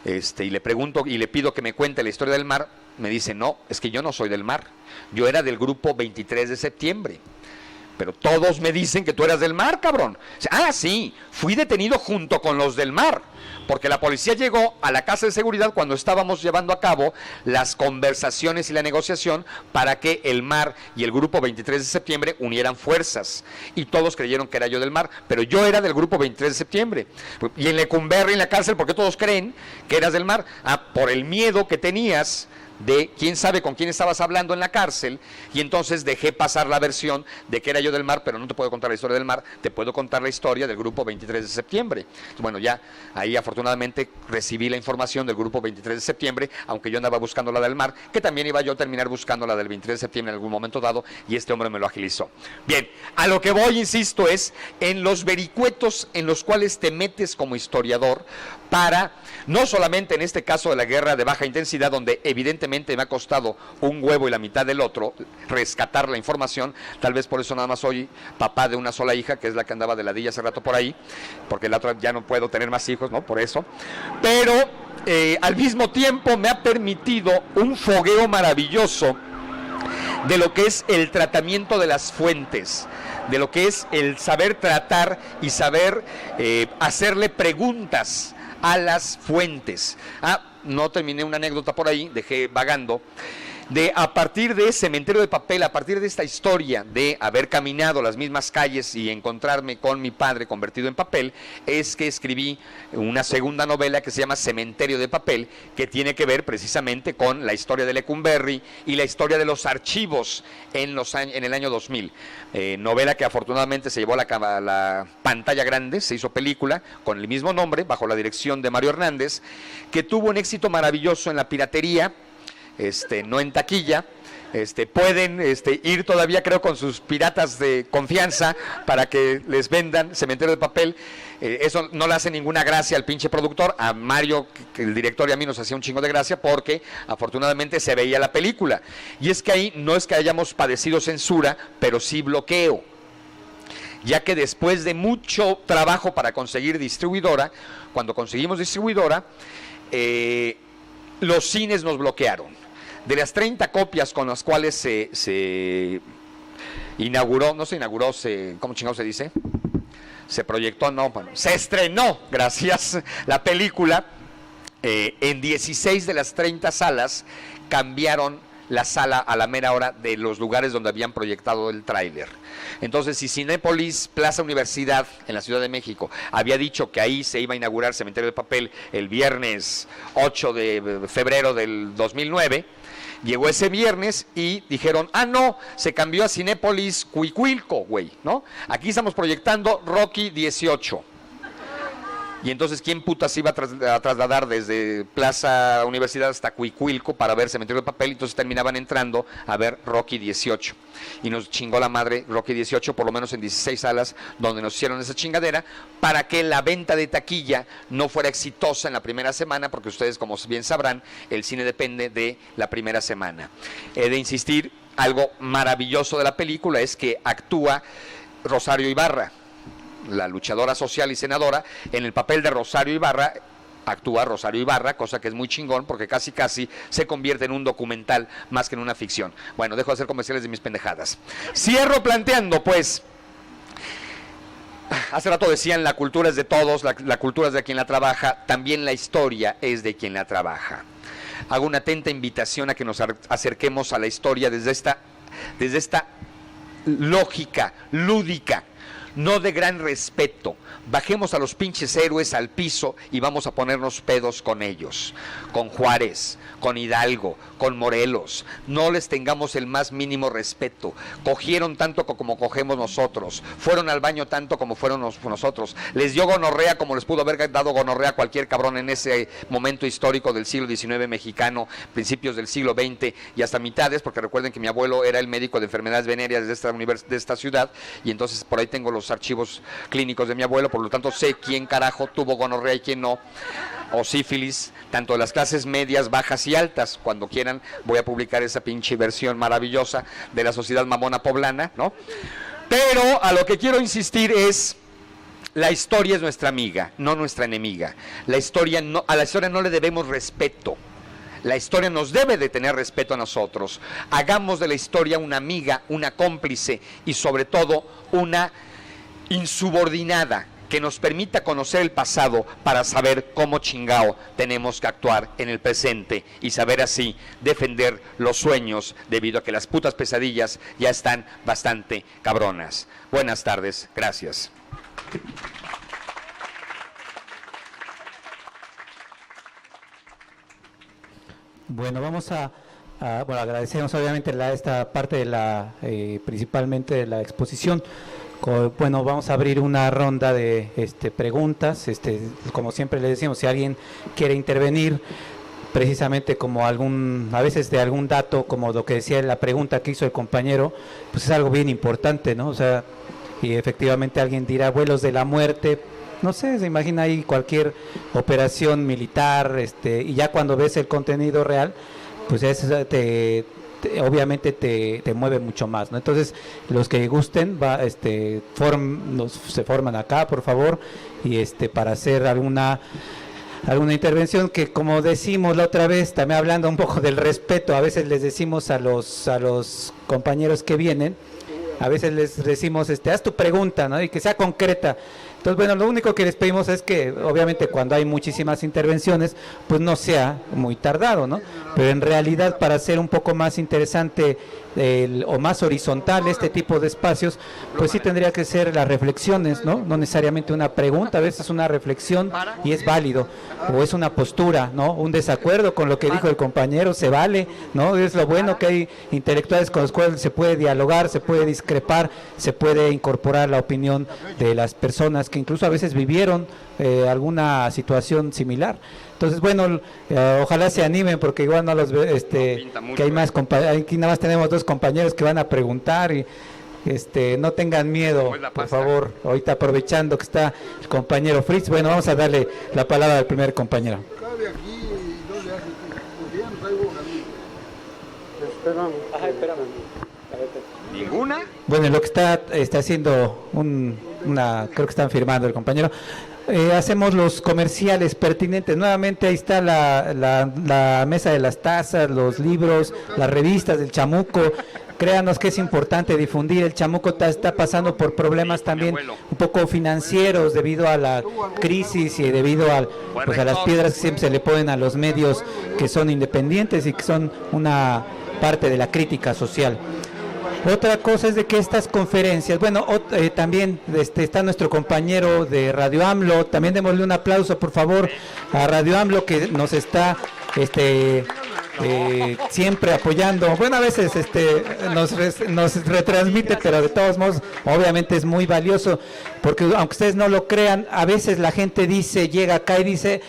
y le pregunto y le pido que me cuente la historia del MAR, me dice, no, es que yo no soy del MAR, yo era del grupo 23 de septiembre. Pero todos me dicen que tú eras del MAR, cabrón. Ah, sí, fui detenido junto con los del MAR, porque la policía llegó a la casa de seguridad cuando estábamos llevando a cabo las conversaciones y la negociación para que el MAR y el grupo 23 de septiembre unieran fuerzas. Y todos creyeron que era yo del MAR, pero yo era del grupo 23 de septiembre. Y en Lecumberri, en la cárcel, ¿por qué todos creen que eras del MAR? Ah, por el miedo que tenías de quién sabe con quién estabas hablando en la cárcel, y entonces dejé pasar la versión de que era yo del MAR, pero no te puedo contar la historia del MAR, te puedo contar la historia del grupo 23 de septiembre. Bueno, ya ahí afortunadamente recibí la información del grupo 23 de septiembre, aunque yo andaba buscando la del MAR, que también iba yo a terminar buscando la del 23 de septiembre en algún momento dado, y este hombre me lo agilizó. Bien, a lo que voy, insisto, es en los vericuetos en los cuales te metes como historiador para, no solamente en este caso de la guerra de baja intensidad, donde evidentemente me ha costado un huevo y la mitad del otro rescatar la información, tal vez por eso nada más soy papá de una sola hija, que es la que andaba de ladilla hace rato por ahí, porque la otra ya no puedo tener más hijos, ¿no? Por eso. Pero al mismo tiempo me ha permitido un fogueo maravilloso de lo que es el tratamiento de las fuentes, de lo que es el saber tratar y saber hacerle preguntas a las fuentes. No terminé una anécdota por ahí, dejé vagando, de a partir de Cementerio de Papel, a partir de esta historia de haber caminado las mismas calles y encontrarme con mi padre convertido en papel, es que escribí una segunda novela que se llama Cementerio de Papel, que tiene que ver precisamente con la historia de Lecumberri y la historia de los archivos en el año 2000. Novela que afortunadamente se llevó a la pantalla grande, se hizo película con el mismo nombre, bajo la dirección de Mario Hernández, que tuvo un éxito maravilloso en la piratería, no en taquilla. Pueden ir todavía, creo, con sus piratas de confianza para que les vendan Cementerio de Papel. Eso no le hace ninguna gracia al pinche productor, a Mario, que el director, y a mí nos hacía un chingo de gracia porque afortunadamente se veía la película. Y es que ahí no es que hayamos padecido censura, pero sí bloqueo, ya que después de mucho trabajo para conseguir distribuidora, cuando conseguimos distribuidora, los cines nos bloquearon. De las 30 copias con las cuales se inauguró, no se inauguró, ¿cómo chingado se dice? Se proyectó, no, bueno, se estrenó, gracias, la película, en 16 de las 30 salas cambiaron la sala a la mera hora de los lugares donde habían proyectado el tráiler. Entonces, si Cinépolis Plaza Universidad en la Ciudad de México había dicho que ahí se iba a inaugurar Cementerio de Papel el viernes 8 de febrero del 2009, llegó ese viernes y dijeron, no, se cambió a Cinépolis Cuicuilco, güey, ¿no? Aquí estamos proyectando Rocky 18. Y entonces, ¿quién putas iba a trasladar desde Plaza Universidad hasta Cuicuilco para ver Cementerio de Papel? Entonces terminaban entrando a ver Rocky 18. Y nos chingó la madre Rocky 18, por lo menos en 16 salas donde nos hicieron esa chingadera, para que la venta de taquilla no fuera exitosa en la primera semana, porque ustedes, como bien sabrán, el cine depende de la primera semana. He de insistir, algo maravilloso de la película es que actúa Rosario Ibarra, la luchadora social y senadora. En el papel de Rosario Ibarra actúa Rosario Ibarra, cosa que es muy chingón porque casi se convierte en un documental más que en una ficción. Bueno, dejo de hacer comerciales de mis pendejadas. Cierro planteando, pues, hace rato decían, la cultura es de todos, la cultura es de quien la trabaja, también la historia es de quien la trabaja. Hago una atenta invitación a que nos acerquemos a la historia desde esta lógica, lúdica, no de gran respeto. Bajemos a los pinches héroes al piso y vamos a ponernos pedos con ellos, con Juárez, con Hidalgo, con Morelos. No les tengamos el más mínimo respeto. Cogieron tanto como cogemos nosotros, fueron al baño tanto como fueron nosotros, les dio gonorrea como les pudo haber dado gonorrea a cualquier cabrón en ese momento histórico del siglo XIX mexicano, principios del siglo XX y hasta mitades, porque recuerden que mi abuelo era el médico de enfermedades venéreas de esta ciudad, y entonces por ahí tengo los archivos clínicos de mi abuelo, por lo tanto sé quién carajo tuvo gonorrea y quién no, o sífilis, tanto de las clases medias, bajas y altas. Cuando quieran voy a publicar esa pinche versión maravillosa de la sociedad mamona poblana, ¿no? Pero a lo que quiero insistir es, la historia es nuestra amiga, no nuestra enemiga. A la historia no le debemos respeto. La historia nos debe de tener respeto a nosotros. Hagamos de la historia una amiga, una cómplice y sobre todo una insubordinada que nos permita conocer el pasado para saber cómo chingao tenemos que actuar en el presente y saber así defender los sueños, debido a que las putas pesadillas ya están bastante cabronas. Buenas tardes, gracias. Bueno, vamos a agradecemos obviamente esta parte de la principalmente de la exposición. Bueno, vamos a abrir una ronda de preguntas. Como siempre le decimos, si alguien quiere intervenir, precisamente como a veces de algún dato, como lo que decía la pregunta que hizo el compañero, pues es algo bien importante, ¿no? O sea, y efectivamente alguien dirá vuelos de la muerte, no sé, se imagina ahí cualquier operación militar, y ya cuando ves el contenido real, pues obviamente te mueve mucho más, ¿no? Entonces, los que gusten, se forman acá, por favor, y para hacer alguna intervención que, como decimos la otra vez, también hablando un poco del respeto, a veces les decimos a los compañeros que vienen, a veces les decimos, haz tu pregunta, ¿no? Y que sea concreta. Entonces, bueno, lo único que les pedimos es que, obviamente, cuando hay muchísimas intervenciones, pues no sea muy tardado, ¿no? Pero en realidad, para hacer un poco más interesante o más horizontal este tipo de espacios, pues sí tendría que ser las reflexiones, ¿no? No necesariamente una pregunta, a veces una reflexión y es válido, o es una postura, ¿no? Un desacuerdo con lo que dijo el compañero, se vale, ¿no? Es lo bueno que hay intelectuales con los cuales se puede dialogar, se puede discrepar, se puede incorporar la opinión de las personas que incluso a veces vivieron alguna situación similar. Entonces, bueno, ojalá se animen, porque igual no los que hay más aquí nada más tenemos dos compañeros que van a preguntar y no tengan miedo, por favor. Ahorita aprovechando que está el compañero Fritz, bueno, vamos a darle la palabra al primer compañero. ¿Ninguna? Bueno, lo que está haciendo creo que están firmando el compañero. Hacemos los comerciales pertinentes. Nuevamente ahí está la mesa de las tazas, los libros, las revistas del Chamuco. Créanos que es importante difundir. El Chamuco está pasando por problemas también un poco financieros debido a la crisis y debido a las piedras que siempre se le ponen a los medios que son independientes y que son una parte de la crítica social. Otra cosa es de que estas conferencias, bueno, también está nuestro compañero de Radio AMLO, también démosle un aplauso por favor a Radio AMLO, que nos está siempre apoyando. Bueno, a veces nos retransmite, pero de todos modos obviamente es muy valioso, porque aunque ustedes no lo crean, a veces la gente llega acá y dice,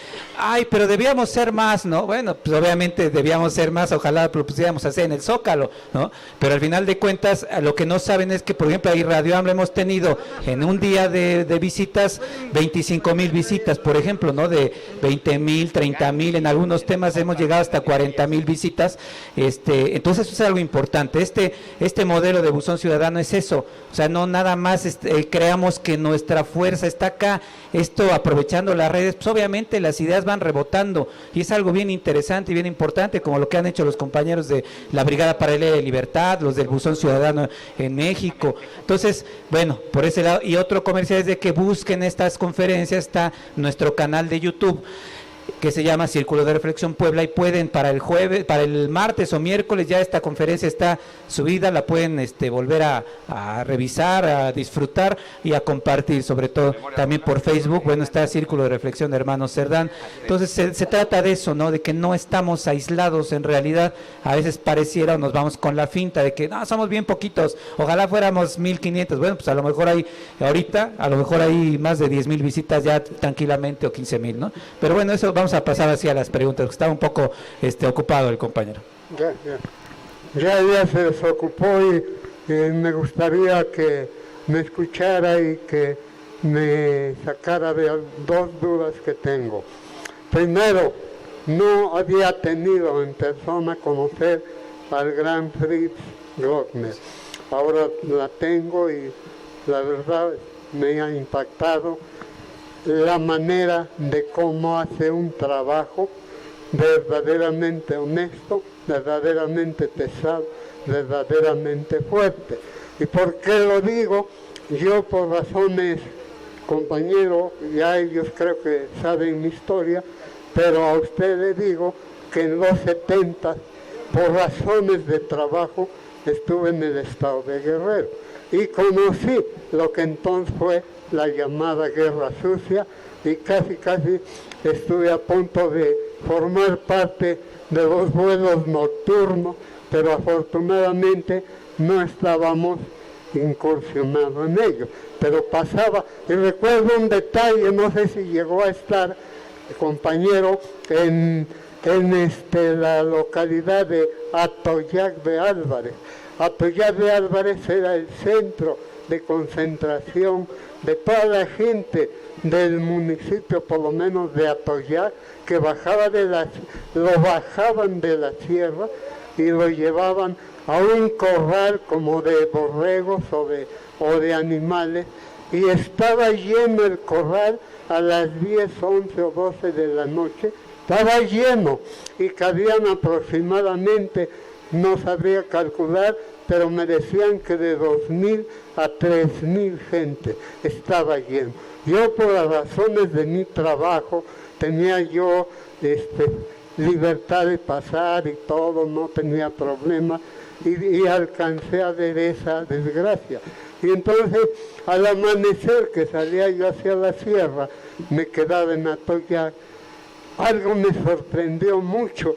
ay, pero debíamos ser más, ¿no? Bueno, pues obviamente debíamos ser más, ojalá lo pudiéramos hacer en el Zócalo, ¿no? Pero al final de cuentas, lo que no saben es que, por ejemplo, ahí Radio AMLO hemos tenido en un día de visitas, 25,000 visitas, por ejemplo, ¿no? De 20,000, 30,000, en algunos temas hemos llegado hasta 40,000 10,000 visitas, entonces eso es algo importante. Este modelo de buzón ciudadano es eso, o sea, no nada más creamos que nuestra fuerza está acá, esto aprovechando las redes, pues obviamente las ideas van rebotando, y es algo bien interesante y bien importante, como lo que han hecho los compañeros de la Brigada Paralela de Libertad, los del buzón ciudadano en México. Entonces, bueno, por ese lado, y otro comercial es de que busquen estas conferencias, está nuestro canal de YouTube, que se llama Círculo de Reflexión Puebla, y pueden para el martes o miércoles, ya esta conferencia está subida, la pueden volver a revisar, a disfrutar y a compartir, sobre todo también por Facebook. Bueno, está Círculo de Reflexión de Hermanos Cerdán. Entonces se trata de eso, ¿no? De que no estamos aislados en realidad. A veces pareciera, o nos vamos con la finta de que no, somos bien poquitos, ojalá fuéramos 1,500. Bueno, pues a lo mejor ahorita hay más de 10,000 visitas ya tranquilamente, o 15,000, ¿no? Pero bueno, eso vamos a pasar así a las preguntas, porque estaba un poco ocupado el compañero. Ya se desocupó, y me gustaría que me escuchara y que me sacara de 2 dudas que tengo. Primero, no había tenido en persona conocer al gran Fritz Glockner. Ahora la tengo y la verdad me ha impactado la manera de cómo hace un trabajo verdaderamente honesto, verdaderamente pesado, verdaderamente fuerte. ¿Y por qué lo digo? Yo, por razones, compañero, ya ellos creo que saben mi historia, pero a usted le digo que en los 70, por razones de trabajo, estuve en el estado de Guerrero y conocí lo que entonces fue la llamada Guerra Sucia, y casi estuve a punto de formar parte de los vuelos nocturnos, pero afortunadamente no estábamos incursionados en ello. Pero pasaba, y recuerdo un detalle, no sé si llegó a estar, compañero, en la localidad de Atoyac de Álvarez. Atoyac de Álvarez era el centro de concentración de toda la gente del municipio, por lo menos de Atoyac, que lo bajaban de la sierra y lo llevaban a un corral como de borregos o de animales, y estaba lleno el corral a las 10, 11 o 12 de la noche, estaba lleno, y cabían aproximadamente, no sabría calcular, pero me decían que de 2,000 a 3,000 gente estaba lleno. Yo, por las razones de mi trabajo, tenía yo libertad de pasar y todo, no tenía problema, y alcancé a ver esa desgracia. Y entonces, al amanecer, que salía yo hacia la sierra, me quedaba en Atoyac, algo me sorprendió mucho,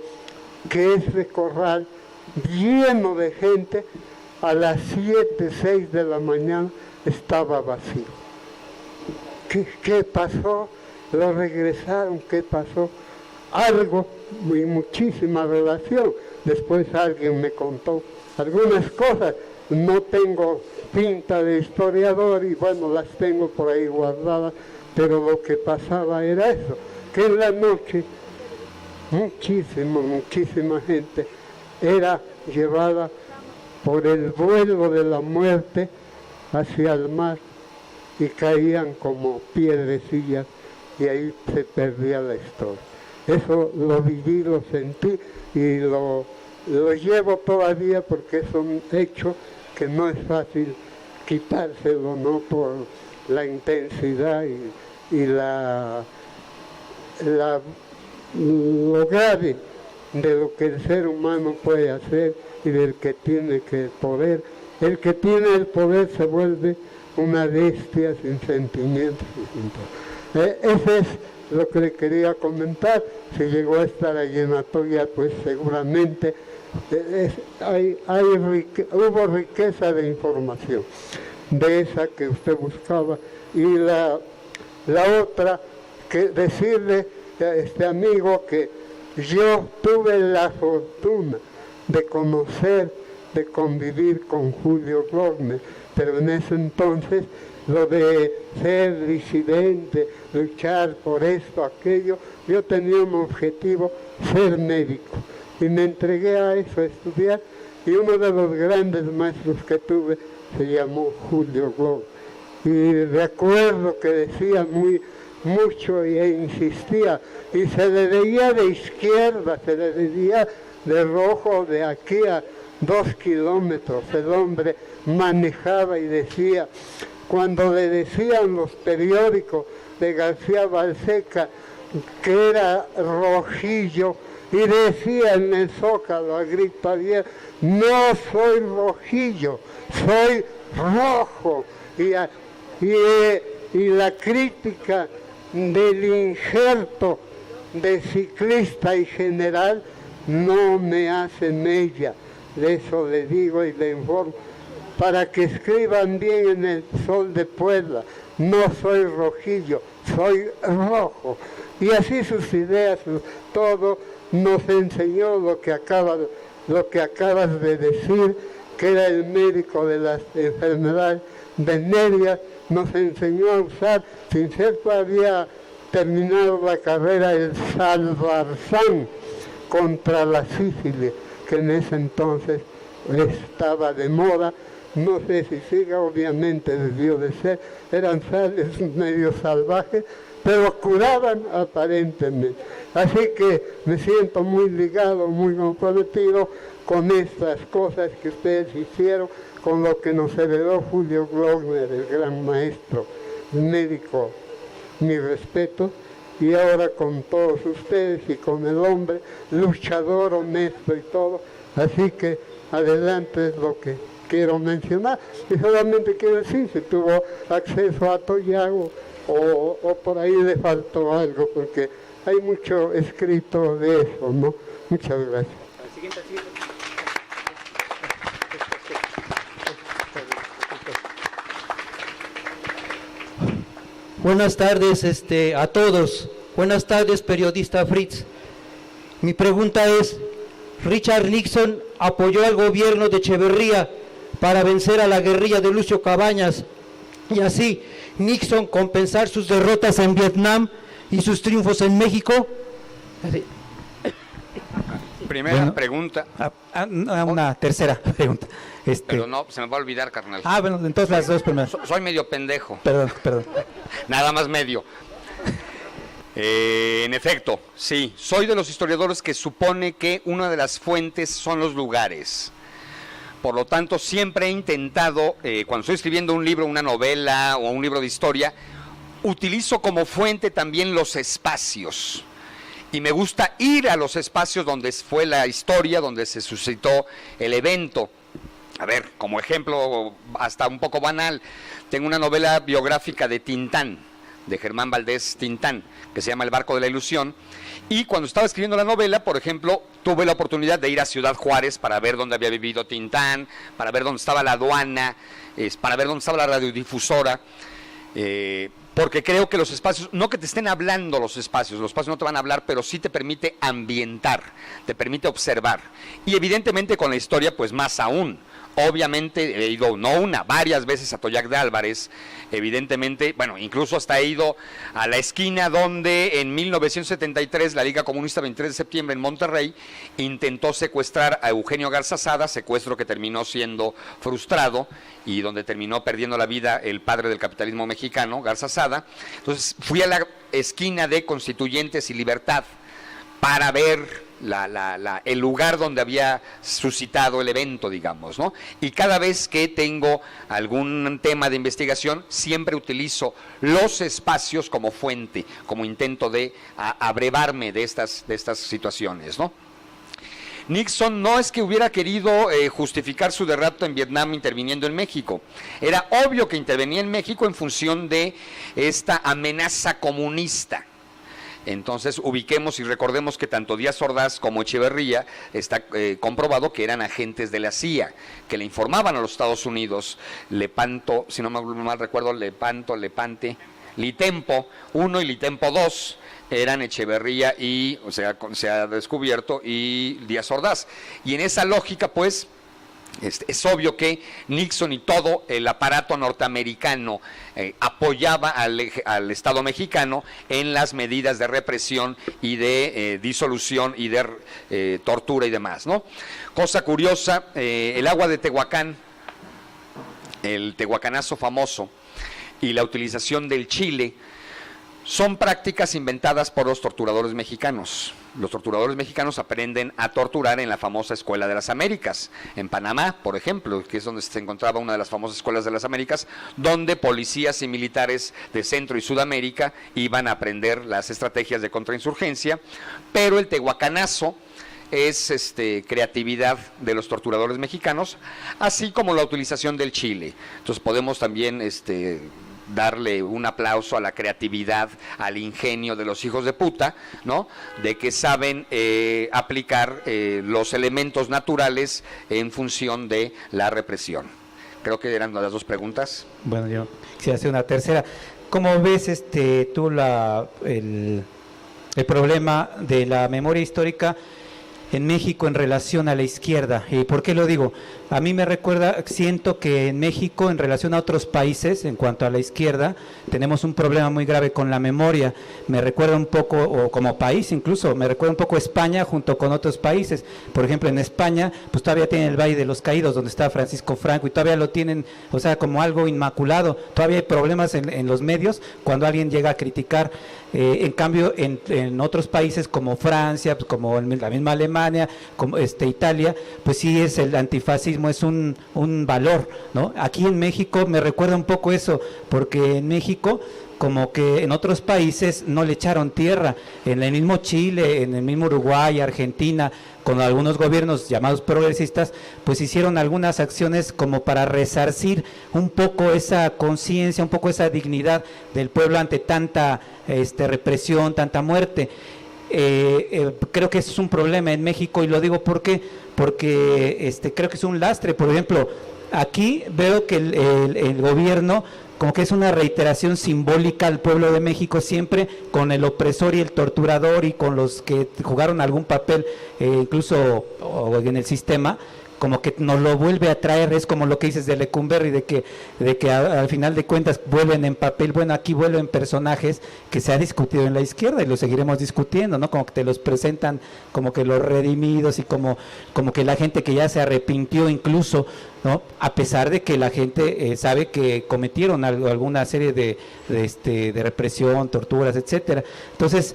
que ese corral lleno de gente, a las 7, 6 de la mañana estaba vacío. ¿Qué pasó? Lo regresaron, ¿qué pasó? Algo, y muchísima relación. Después alguien me contó algunas cosas. No tengo pinta de historiador y bueno, las tengo por ahí guardadas, pero lo que pasaba era eso, que en la noche muchísima gente era llevada por el vuelo de la muerte hacia el mar, y caían como piedrecillas, y ahí se perdía la historia. Eso lo viví, lo sentí, y lo llevo todavía, porque es un hecho que no es fácil quitárselo, ¿no? Por la intensidad y lo grave de lo que el ser humano puede hacer y del que tiene que poder. El que tiene el poder se vuelve una bestia sin sentimientos. Eso es lo que le quería comentar. Si llegó a estar allí en Atoyac, pues seguramente hubo riqueza de información, de esa que usted buscaba. Y la otra, que decirle a este amigo que yo tuve la fortuna de conocer, de convivir con Julio Glockner, pero en ese entonces lo de ser disidente, luchar por esto, aquello, yo tenía un objetivo, ser médico. y me entregué a eso, a estudiar, y uno de los grandes maestros que tuve se llamó Julio Glob. Y recuerdo que decía mucho e insistía, y se le veía de izquierda, se le veía de rojo de aquí a 2 kilómetros. El hombre manejaba y decía, cuando le decían los periódicos de García Balseca que era rojillo, y decía en el Zócalo a grito abierto, no soy rojillo, soy rojo. Y la crítica del injerto de ciclista y general no me hace mella. De eso le digo y le informo, para que escriban bien en el Sol de Puebla, no soy rojillo, soy rojo. Y así sus ideas, todo nos enseñó lo que acabas de decir, que era el médico de las enfermedades venéreas, nos enseñó a usar, sin ser todavía terminado la carrera, el salvarsan contra la sífilis, que en ese entonces estaba de moda. No sé si siga, obviamente debió de ser, eran sales medio salvajes, pero curaban aparentemente. Así que me siento muy ligado, muy comprometido con estas cosas que ustedes hicieron, con lo que nos heredó Julio Glockner, el gran maestro, médico, mi respeto, y ahora con todos ustedes y con el hombre, luchador, honesto y todo. Así que adelante es lo que quiero mencionar. Y solamente quiero decir, si tuvo acceso a Toyago o por ahí le faltó algo, porque hay mucho escrito de eso, ¿no? Muchas gracias. Buenas tardes a todos. Buenas tardes, periodista Fritz. Mi pregunta es, Richard Nixon apoyó al gobierno de Echeverría para vencer a la guerrilla de Lucio Cabañas y así Nixon compensar sus derrotas en Vietnam y sus triunfos en México. Primera pregunta. Una tercera pregunta. Pero no, se me va a olvidar, carnal. Bueno, entonces las dos primeras. Soy medio pendejo. Perdón. Nada más medio. En efecto, sí, soy de los historiadores que supone que una de las fuentes son los lugares. Por lo tanto, siempre he intentado, cuando estoy escribiendo un libro, una novela o un libro de historia, utilizo como fuente también los espacios. Y me gusta ir a los espacios donde fue la historia, donde se suscitó el evento. A ver, como ejemplo, hasta un poco banal, tengo una novela biográfica de Tintán, de Germán Valdés Tintán, que se llama El barco de la ilusión, y cuando estaba escribiendo la novela, por ejemplo, tuve la oportunidad de ir a Ciudad Juárez para ver dónde había vivido Tintán, para ver dónde estaba la aduana, para ver dónde estaba la radiodifusora, porque creo que los espacios, no que te estén hablando los espacios no te van a hablar, pero sí te permite ambientar, te permite observar, y evidentemente con la historia, pues más aún. Obviamente he ido no una, varias veces a Toyac de Álvarez, evidentemente, bueno, incluso hasta he ido a la esquina donde en 1973 la Liga Comunista 23 de septiembre en Monterrey intentó secuestrar a Eugenio Garza Sada, secuestro que terminó siendo frustrado y donde terminó perdiendo la vida el padre del capitalismo mexicano, Garza Sada. Entonces fui a la esquina de Constituyentes y Libertad para ver el lugar donde había suscitado el evento, digamos, ¿no? Y cada vez que tengo algún tema de investigación, siempre utilizo los espacios como fuente, como intento de abrevarme de estas situaciones, ¿no? Nixon no es que hubiera querido justificar su derrota en Vietnam interviniendo en México. Era obvio que intervenía en México en función de esta amenaza comunista. Entonces ubiquemos y recordemos que tanto Díaz Ordaz como Echeverría está comprobado que eran agentes de la CIA, que le informaban a los Estados Unidos. Lepanto, si no mal recuerdo, Lepante, Litempo 1 y Litempo 2 eran Echeverría y, o sea, se ha descubierto, y Díaz Ordaz. Y en esa lógica, pues, Es obvio que Nixon y todo el aparato norteamericano apoyaba al Estado mexicano en las medidas de represión y de disolución y de tortura y demás, ¿no? Cosa curiosa, el agua de Tehuacán, el tehuacanazo famoso, y la utilización del chile son prácticas inventadas por los torturadores mexicanos. Los torturadores mexicanos aprenden a torturar en la famosa Escuela de las Américas, en Panamá, por ejemplo, que es donde se encontraba una de las famosas Escuelas de las Américas, donde policías y militares de Centro y Sudamérica iban a aprender las estrategias de contrainsurgencia, pero el tehuacanazo es creatividad de los torturadores mexicanos, así como la utilización del chile. Entonces podemos también darle un aplauso a la creatividad, al ingenio de los hijos de puta, ¿no? De que saben aplicar los elementos naturales en función de la represión. Creo que eran las dos preguntas. Bueno, yo quisiera hacer una tercera. ¿Cómo ves tú el problema de la memoria histórica en México en relación a la izquierda? ¿Y por qué lo digo? A mí me recuerda, siento que en México, en relación a otros países, en cuanto a la izquierda, tenemos un problema muy grave con la memoria. Me recuerda un poco, o como país incluso, me recuerda un poco España junto con otros países. Por ejemplo, en España, pues todavía tienen el Valle de los Caídos, donde está Francisco Franco, y todavía lo tienen, o sea, como algo inmaculado. Todavía hay problemas en los medios cuando alguien llega a criticar. En cambio, en otros países como Francia, pues como la misma Alemania, como Italia, pues sí es el antifascismo, es un valor, ¿no? Aquí en México me recuerda un poco eso, porque en México, como que en otros países no le echaron tierra, en el mismo Chile, en el mismo Uruguay, Argentina, con algunos gobiernos llamados progresistas, pues hicieron algunas acciones como para resarcir un poco esa conciencia, un poco esa dignidad del pueblo ante tanta represión, tanta muerte. Creo que eso es un problema en México, y lo digo porque creo que es un lastre. Por ejemplo, aquí veo que el gobierno como que es una reiteración simbólica al pueblo de México, siempre con el opresor y el torturador, y con los que jugaron algún papel incluso en el sistema, como que nos lo vuelve a traer. Es como lo que dices de Lecumberri, de que al final de cuentas vuelven en papel. Bueno, aquí vuelven personajes que se ha discutido en la izquierda y lo seguiremos discutiendo, ¿no? Como que te los presentan como que los redimidos, y como que la gente que ya se arrepintió incluso, ¿no? A pesar de que la gente sabe que cometieron alguna serie de represión, torturas, etcétera. Entonces,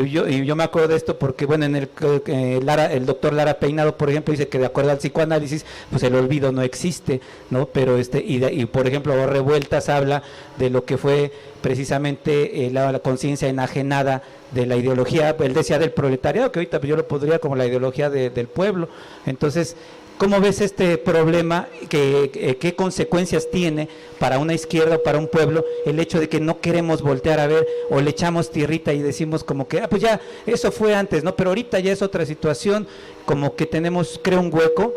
yo me acuerdo de esto porque, bueno, en el doctor Lara Peinado, por ejemplo, dice que de acuerdo al psicoanálisis, pues el olvido no existe, ¿no? Pero y por ejemplo, Revueltas habla de lo que fue precisamente la conciencia enajenada de la ideología, él decía del proletariado, que ahorita yo lo podría como la ideología del pueblo. Entonces, ¿cómo ves este problema? ¿Qué consecuencias tiene para una izquierda o para un pueblo el hecho de que no queremos voltear a ver, o le echamos tierrita y decimos como que, pues ya, eso fue antes, ¿no? Pero ahorita ya es otra situación, como que tenemos, creo, un hueco.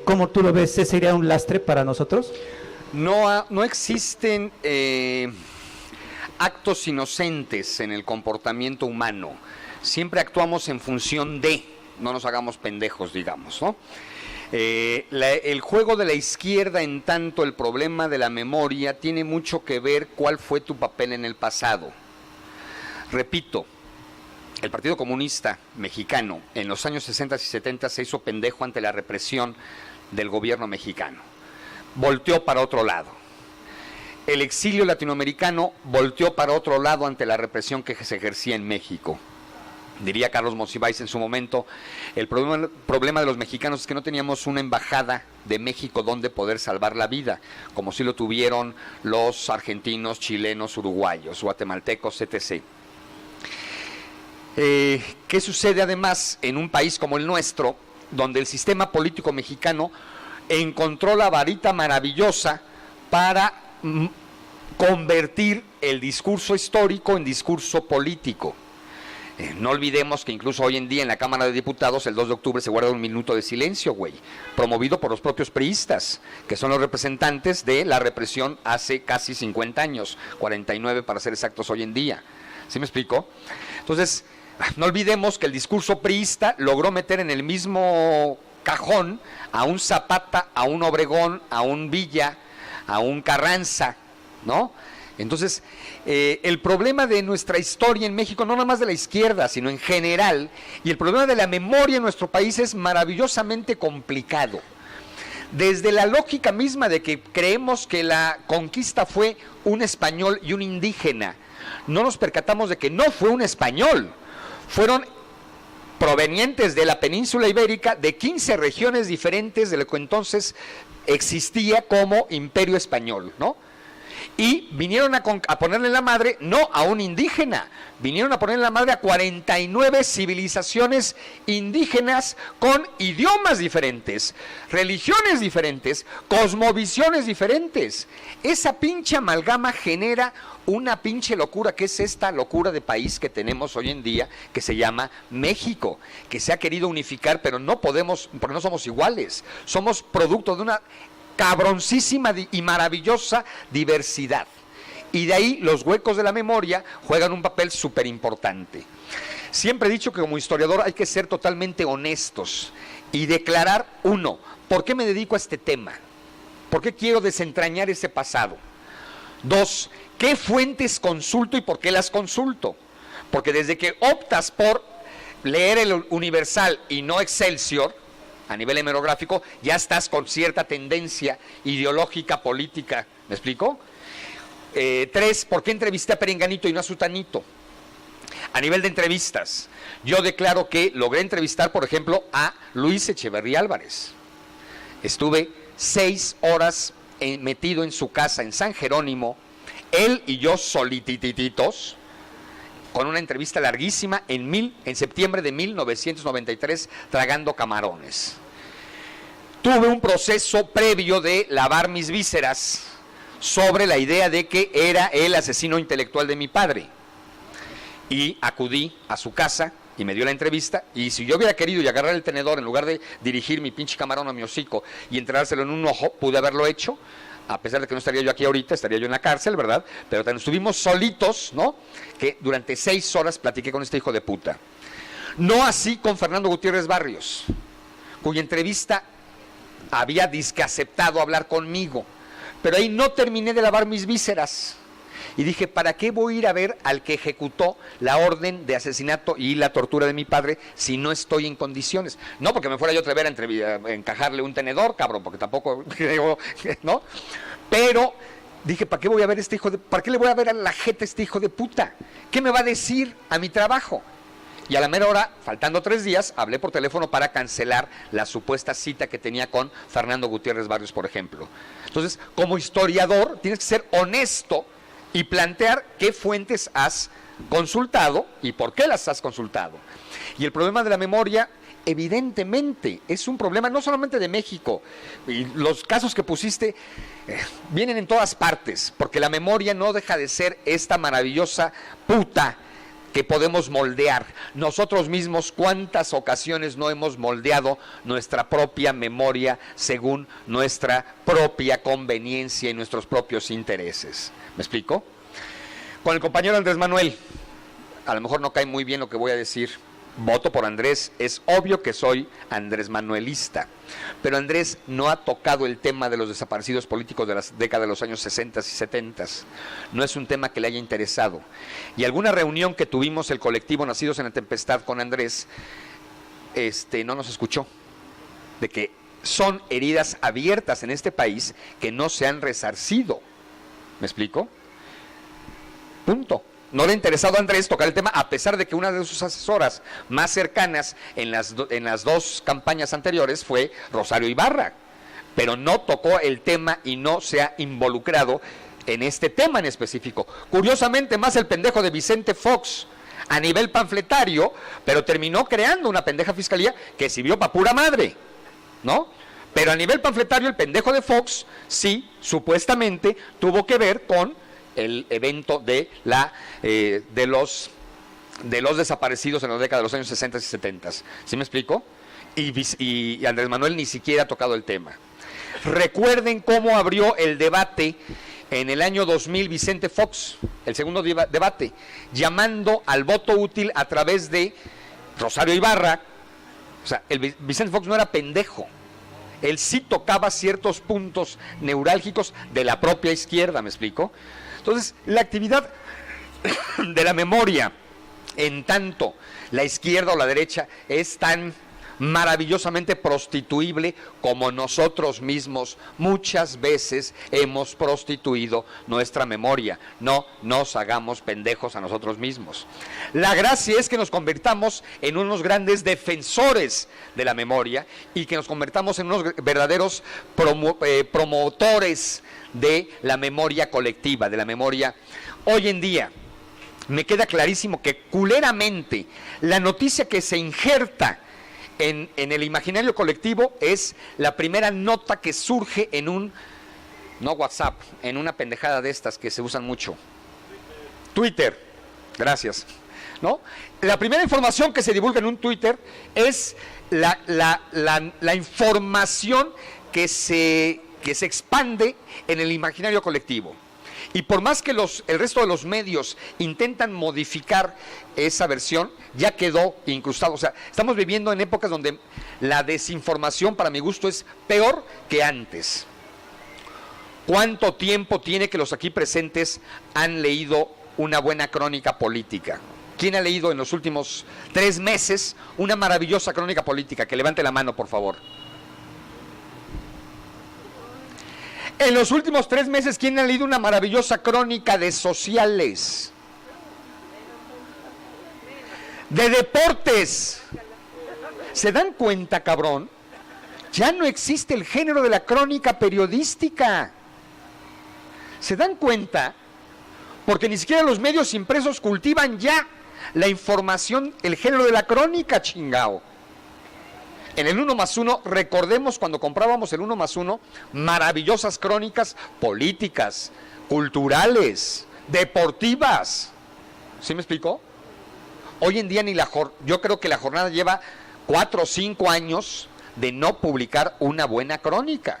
¿Cómo tú lo ves? ¿Ese sería un lastre para nosotros? No existen actos inocentes en el comportamiento humano. Siempre actuamos en función de, no nos hagamos pendejos, digamos, ¿no? El juego de la izquierda, en tanto el problema de la memoria, tiene mucho que ver cuál fue tu papel en el pasado. Repito, el Partido Comunista Mexicano en los años 60 y 70 se hizo pendejo ante la represión del gobierno mexicano. Volteó para otro lado. El exilio latinoamericano volteó para otro lado ante la represión que se ejercía en México. Diría Carlos Monsiváis en su momento, el problema de los mexicanos es que no teníamos una embajada de México donde poder salvar la vida, como sí lo tuvieron los argentinos, chilenos, uruguayos, guatemaltecos, etc. ¿Qué sucede además en un país como el nuestro, donde el sistema político mexicano encontró la varita maravillosa para convertir el discurso histórico en discurso político? No olvidemos que incluso hoy en día en la Cámara de Diputados, el 2 de octubre, se guarda un minuto de silencio, promovido por los propios priistas, que son los representantes de la represión hace casi 50 años, 49 para ser exactos hoy en día. ¿Sí me explico? Entonces, no olvidemos que el discurso priista logró meter en el mismo cajón a un Zapata, a un Obregón, a un Villa, a un Carranza, ¿no? Entonces, el problema de nuestra historia en México, no nada más de la izquierda, sino en general, y el problema de la memoria en nuestro país es maravillosamente complicado. Desde la lógica misma de que creemos que la conquista fue un español y un indígena, no nos percatamos de que no fue un español, fueron provenientes de la península ibérica, de 15 regiones diferentes de lo que entonces existía como Imperio Español, ¿no? Y vinieron a ponerle la madre, no a un indígena, vinieron a ponerle la madre a 49 civilizaciones indígenas con idiomas diferentes, religiones diferentes, cosmovisiones diferentes. Esa pinche amalgama genera una pinche locura, que es esta locura de país que tenemos hoy en día, que se llama México, que se ha querido unificar, pero no podemos, porque no somos iguales, somos producto de una cabroncísima y maravillosa diversidad. Y de ahí los huecos de la memoria juegan un papel súper importante. Siempre he dicho que como historiador hay que ser totalmente honestos y declarar, uno, ¿por qué me dedico a este tema? ¿Por qué quiero desentrañar ese pasado? Dos, ¿qué fuentes consulto y por qué las consulto? Porque desde que optas por leer el Universal y no Excelsior, a nivel hemerográfico, ya estás con cierta tendencia ideológica, política, ¿me explico? Tres, ¿por qué entrevisté a Perenganito y no a Sutanito? A nivel de entrevistas, yo declaro que logré entrevistar, por ejemplo, a Luis Echeverría Álvarez. Estuve 6 horas metido en su casa en San Jerónimo, él y yo solitititos, con una entrevista larguísima en septiembre de 1993, tragando camarones. Tuve un proceso previo de lavar mis vísceras sobre la idea de que era el asesino intelectual de mi padre. Y acudí a su casa y me dio la entrevista, y si yo hubiera querido y agarrar el tenedor en lugar de dirigir mi pinche camarón a mi hocico y entregárselo en un ojo, pude haberlo hecho. A pesar de que no estaría yo aquí ahorita, estaría yo en la cárcel, ¿verdad? Pero estuvimos solitos, ¿no? Que durante 6 horas platiqué con este hijo de puta. No así con Fernando Gutiérrez Barrios, cuya entrevista había disque aceptado hablar conmigo. Pero ahí no terminé de lavar mis vísceras. Y dije, ¿para qué voy a ir a ver al que ejecutó la orden de asesinato y la tortura de mi padre si no estoy en condiciones? No porque me fuera yo a atrever a encajarle un tenedor, cabrón, porque tampoco creo, ¿no? Pero dije, ¿para qué voy a ver ¿para qué le voy a ver a la jeta a este hijo de puta? ¿Qué me va a decir a mi trabajo? Y a la mera hora, faltando 3 días, hablé por teléfono para cancelar la supuesta cita que tenía con Fernando Gutiérrez Barrios, por ejemplo. Entonces, como historiador, tienes que ser honesto y plantear qué fuentes has consultado y por qué las has consultado. Y el problema de la memoria, evidentemente, es un problema no solamente de México, y los casos que pusiste vienen en todas partes, porque la memoria no deja de ser esta maravillosa puta que podemos moldear. Nosotros mismos, ¿cuántas ocasiones no hemos moldeado nuestra propia memoria según nuestra propia conveniencia y nuestros propios intereses? ¿Me explico? Con el compañero Andrés Manuel, a lo mejor no cae muy bien lo que voy a decir. Voto por Andrés, es obvio que soy Andrés Manuelista, pero Andrés no ha tocado el tema de los desaparecidos políticos de las décadas de los años 60 y 70. No es un tema que le haya interesado. Y alguna reunión que tuvimos el colectivo Nacidos en la Tempestad con Andrés, no nos escuchó, de que son heridas abiertas en este país que no se han resarcido. ¿Me explico? Punto. No le ha interesado a Andrés tocar el tema, a pesar de que una de sus asesoras más cercanas en las 2 campañas anteriores fue Rosario Ibarra, pero no tocó el tema y no se ha involucrado en este tema en específico. Curiosamente, más el pendejo de Vicente Fox a nivel panfletario, pero terminó creando una pendeja fiscalía que sirvió para pura madre, ¿no? Pero a nivel panfletario, el pendejo de Fox sí, supuestamente, tuvo que ver con el evento de los desaparecidos en la década de los años 60 y 70. ¿Sí me explico? Y Andrés Manuel ni siquiera ha tocado el tema. Recuerden cómo abrió el debate en el año 2000 Vicente Fox, el segundo debate, llamando al voto útil a través de Rosario Ibarra, sea, Vicente Fox no era pendejo. Él sí tocaba ciertos puntos neurálgicos de la propia izquierda, ¿me explico? Entonces, la actividad de la memoria, en tanto la izquierda o la derecha, es tan maravillosamente prostituible como nosotros mismos muchas veces hemos prostituido nuestra memoria. No nos hagamos pendejos a nosotros mismos. La gracia es que nos convirtamos en unos grandes defensores de la memoria y que nos convirtamos en unos verdaderos promotores de la memoria colectiva, de la memoria. Hoy en día me queda clarísimo que culeramente la noticia que se injerta en el imaginario colectivo es la primera nota que surge en un, no WhatsApp, en una pendejada de estas que se usan mucho. Twitter, gracias. ¿No? La primera información que se divulga en un Twitter es la información que se expande en el imaginario colectivo. Y por más que el resto de los medios intentan modificar esa versión, ya quedó incrustado. O sea, estamos viviendo en épocas donde la desinformación, para mi gusto, es peor que antes. ¿Cuánto tiempo tiene que los aquí presentes han leído una buena crónica política? ¿Quién ha leído en los últimos 3 meses una maravillosa crónica política? Que levante la mano, por favor. En los últimos 3 meses, ¿quién ha leído una maravillosa crónica de sociales? De deportes. ¿Se dan cuenta, cabrón? Ya no existe el género de la crónica periodística. ¿Se dan cuenta? Porque ni siquiera los medios impresos cultivan ya la información, el género de la crónica, chingao. En el 1+1, recordemos cuando comprábamos el 1+1, maravillosas crónicas políticas, culturales, deportivas. ¿Sí me explicó? Hoy en día yo creo que la jornada lleva 4 o 5 años de no publicar una buena crónica.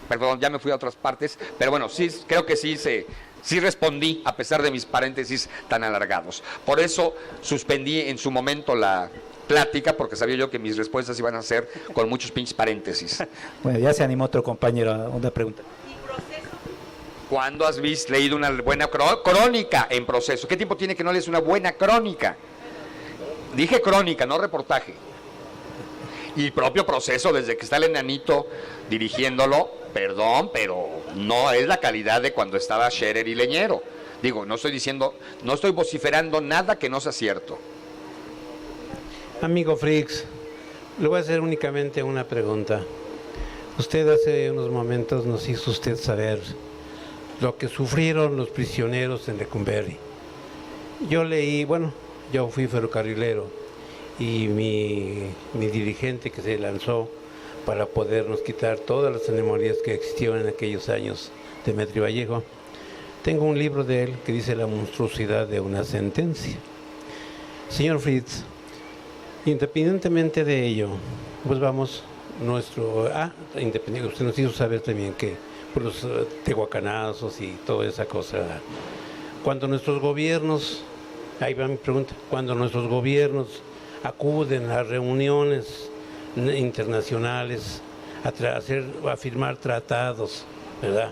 Perdón, ya me fui a otras partes, pero bueno, sí, creo que sí respondí a pesar de mis paréntesis tan alargados. Por eso suspendí en su momento la plática, porque sabía yo que mis respuestas iban a ser con muchos pinches paréntesis. Bueno, ya se animó otro compañero a una pregunta. ¿Cuándo has leído una buena crónica en proceso? ¿Qué tiempo tiene que no lees una buena crónica? Dije crónica, no reportaje. Y el propio proceso, desde que está el enanito dirigiéndolo, perdón, pero no es la calidad de cuando estaba Scherer y Leñero. Digo, no estoy vociferando nada que no sea cierto. Amigo Frix, le voy a hacer únicamente una pregunta. Usted hace unos momentos nos hizo usted saber lo que sufrieron los prisioneros en Lecumberri. Yo leí, bueno, yo fui ferrocarrilero y mi dirigente que se lanzó para podernos quitar todas las memorias que existieron en aquellos años, Demetrio Vallejo. Tengo un libro de él que dice La monstruosidad de una sentencia. Señor Fritz, independientemente de ello, pues vamos, independiente, usted nos hizo saber también que por los tehuacanazos y toda esa cosa, cuando nuestros gobiernos, ahí va mi pregunta, cuando nuestros gobiernos acuden a reuniones internacionales, a firmar tratados, ¿verdad?,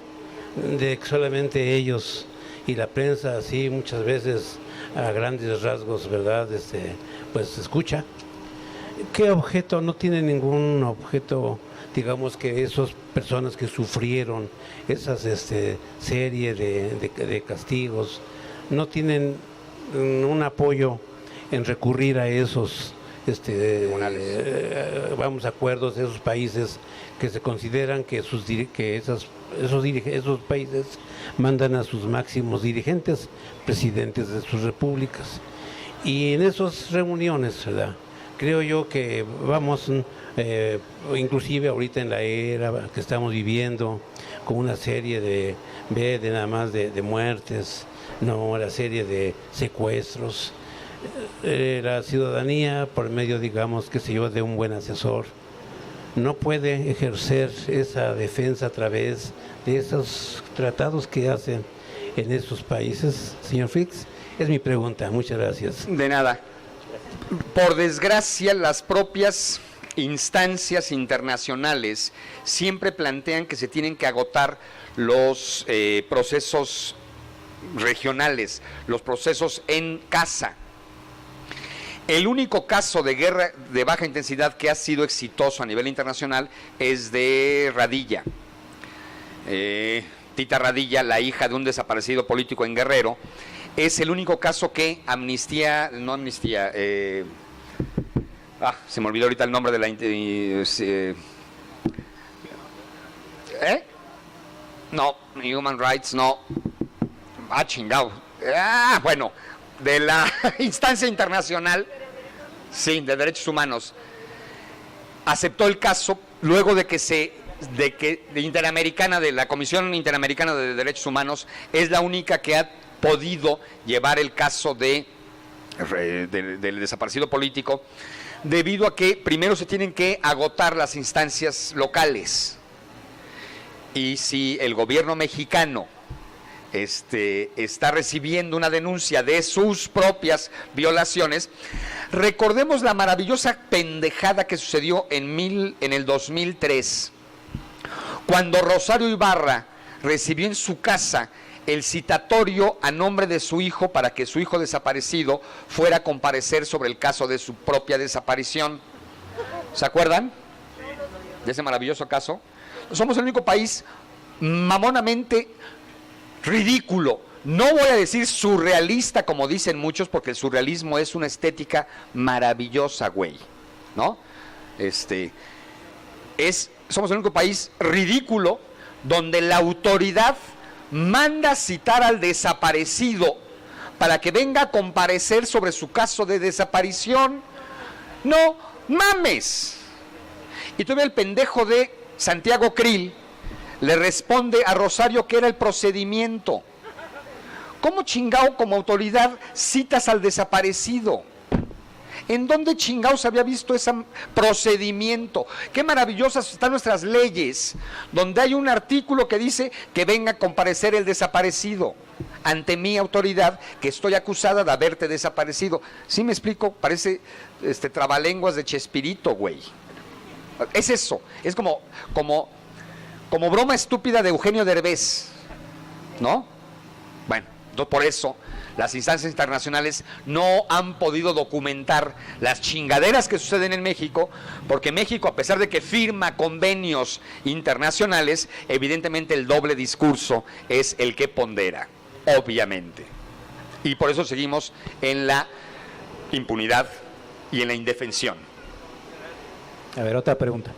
de que solamente ellos y la prensa así muchas veces a grandes rasgos, ¿verdad?, pues escucha. ¿Qué objeto? No tiene ningún objeto, digamos, que esas personas que sufrieron esas serie de castigos no tienen un apoyo en recurrir a esos acuerdos de esos países que se consideran que esos países mandan a sus máximos dirigentes, presidentes de sus repúblicas. Y en esas reuniones, ¿verdad?, creo yo que vamos, inclusive ahorita en la era que estamos viviendo, con una serie de nada más de muertes, no, la serie de secuestros, la ciudadanía, por medio, digamos, qué sé yo, de un buen asesor, no puede ejercer esa defensa a través de esos tratados que hacen en esos países. Señor Fix, es mi pregunta. Muchas gracias. De nada. Por desgracia, las propias instancias internacionales siempre plantean que se tienen que agotar los procesos regionales, los procesos en casa. El único caso de guerra de baja intensidad que ha sido exitoso a nivel internacional es de Radilla. Tita Radilla, la hija de un desaparecido político en Guerrero, es el único caso que se me olvidó ahorita el nombre de la... No, Human Rights, no. Chingado. Bueno, de la instancia internacional, sí, de derechos humanos, aceptó el caso luego de la Comisión Interamericana de Derechos Humanos es la única que ha podido llevar el caso del desaparecido político, debido a que primero se tienen que agotar las instancias locales. Y si el gobierno mexicano está recibiendo una denuncia de sus propias violaciones, recordemos la maravillosa pendejada que sucedió en el 2003, cuando Rosario Ibarra recibió en su casa el citatorio a nombre de su hijo para que su hijo desaparecido fuera a comparecer sobre el caso de su propia desaparición. ¿Se acuerdan de ese maravilloso caso? Somos el único país mamonamente ridículo, no voy a decir surrealista como dicen muchos, porque el surrealismo es una estética maravillosa, güey, ¿no? Somos el único país ridículo donde la autoridad manda citar al desaparecido para que venga a comparecer sobre su caso de desaparición. ¡No mames! Y todavía el pendejo de Santiago Krill le responde a Rosario que era el procedimiento. ¿Cómo chingao como autoridad citas al desaparecido? ¿En dónde chingaos había visto ese procedimiento? Qué maravillosas están nuestras leyes, donde hay un artículo que dice que venga a comparecer el desaparecido ante mi autoridad, que estoy acusada de haberte desaparecido. ¿Sí me explico? Parece trabalenguas de Chespirito, güey. Es eso, es como broma estúpida de Eugenio Derbez, ¿no? Bueno, por eso las instancias internacionales no han podido documentar las chingaderas que suceden en México, porque México, a pesar de que firma convenios internacionales, evidentemente el doble discurso es el que pondera, obviamente. Y por eso seguimos en la impunidad y en la indefensión. A ver, otra pregunta.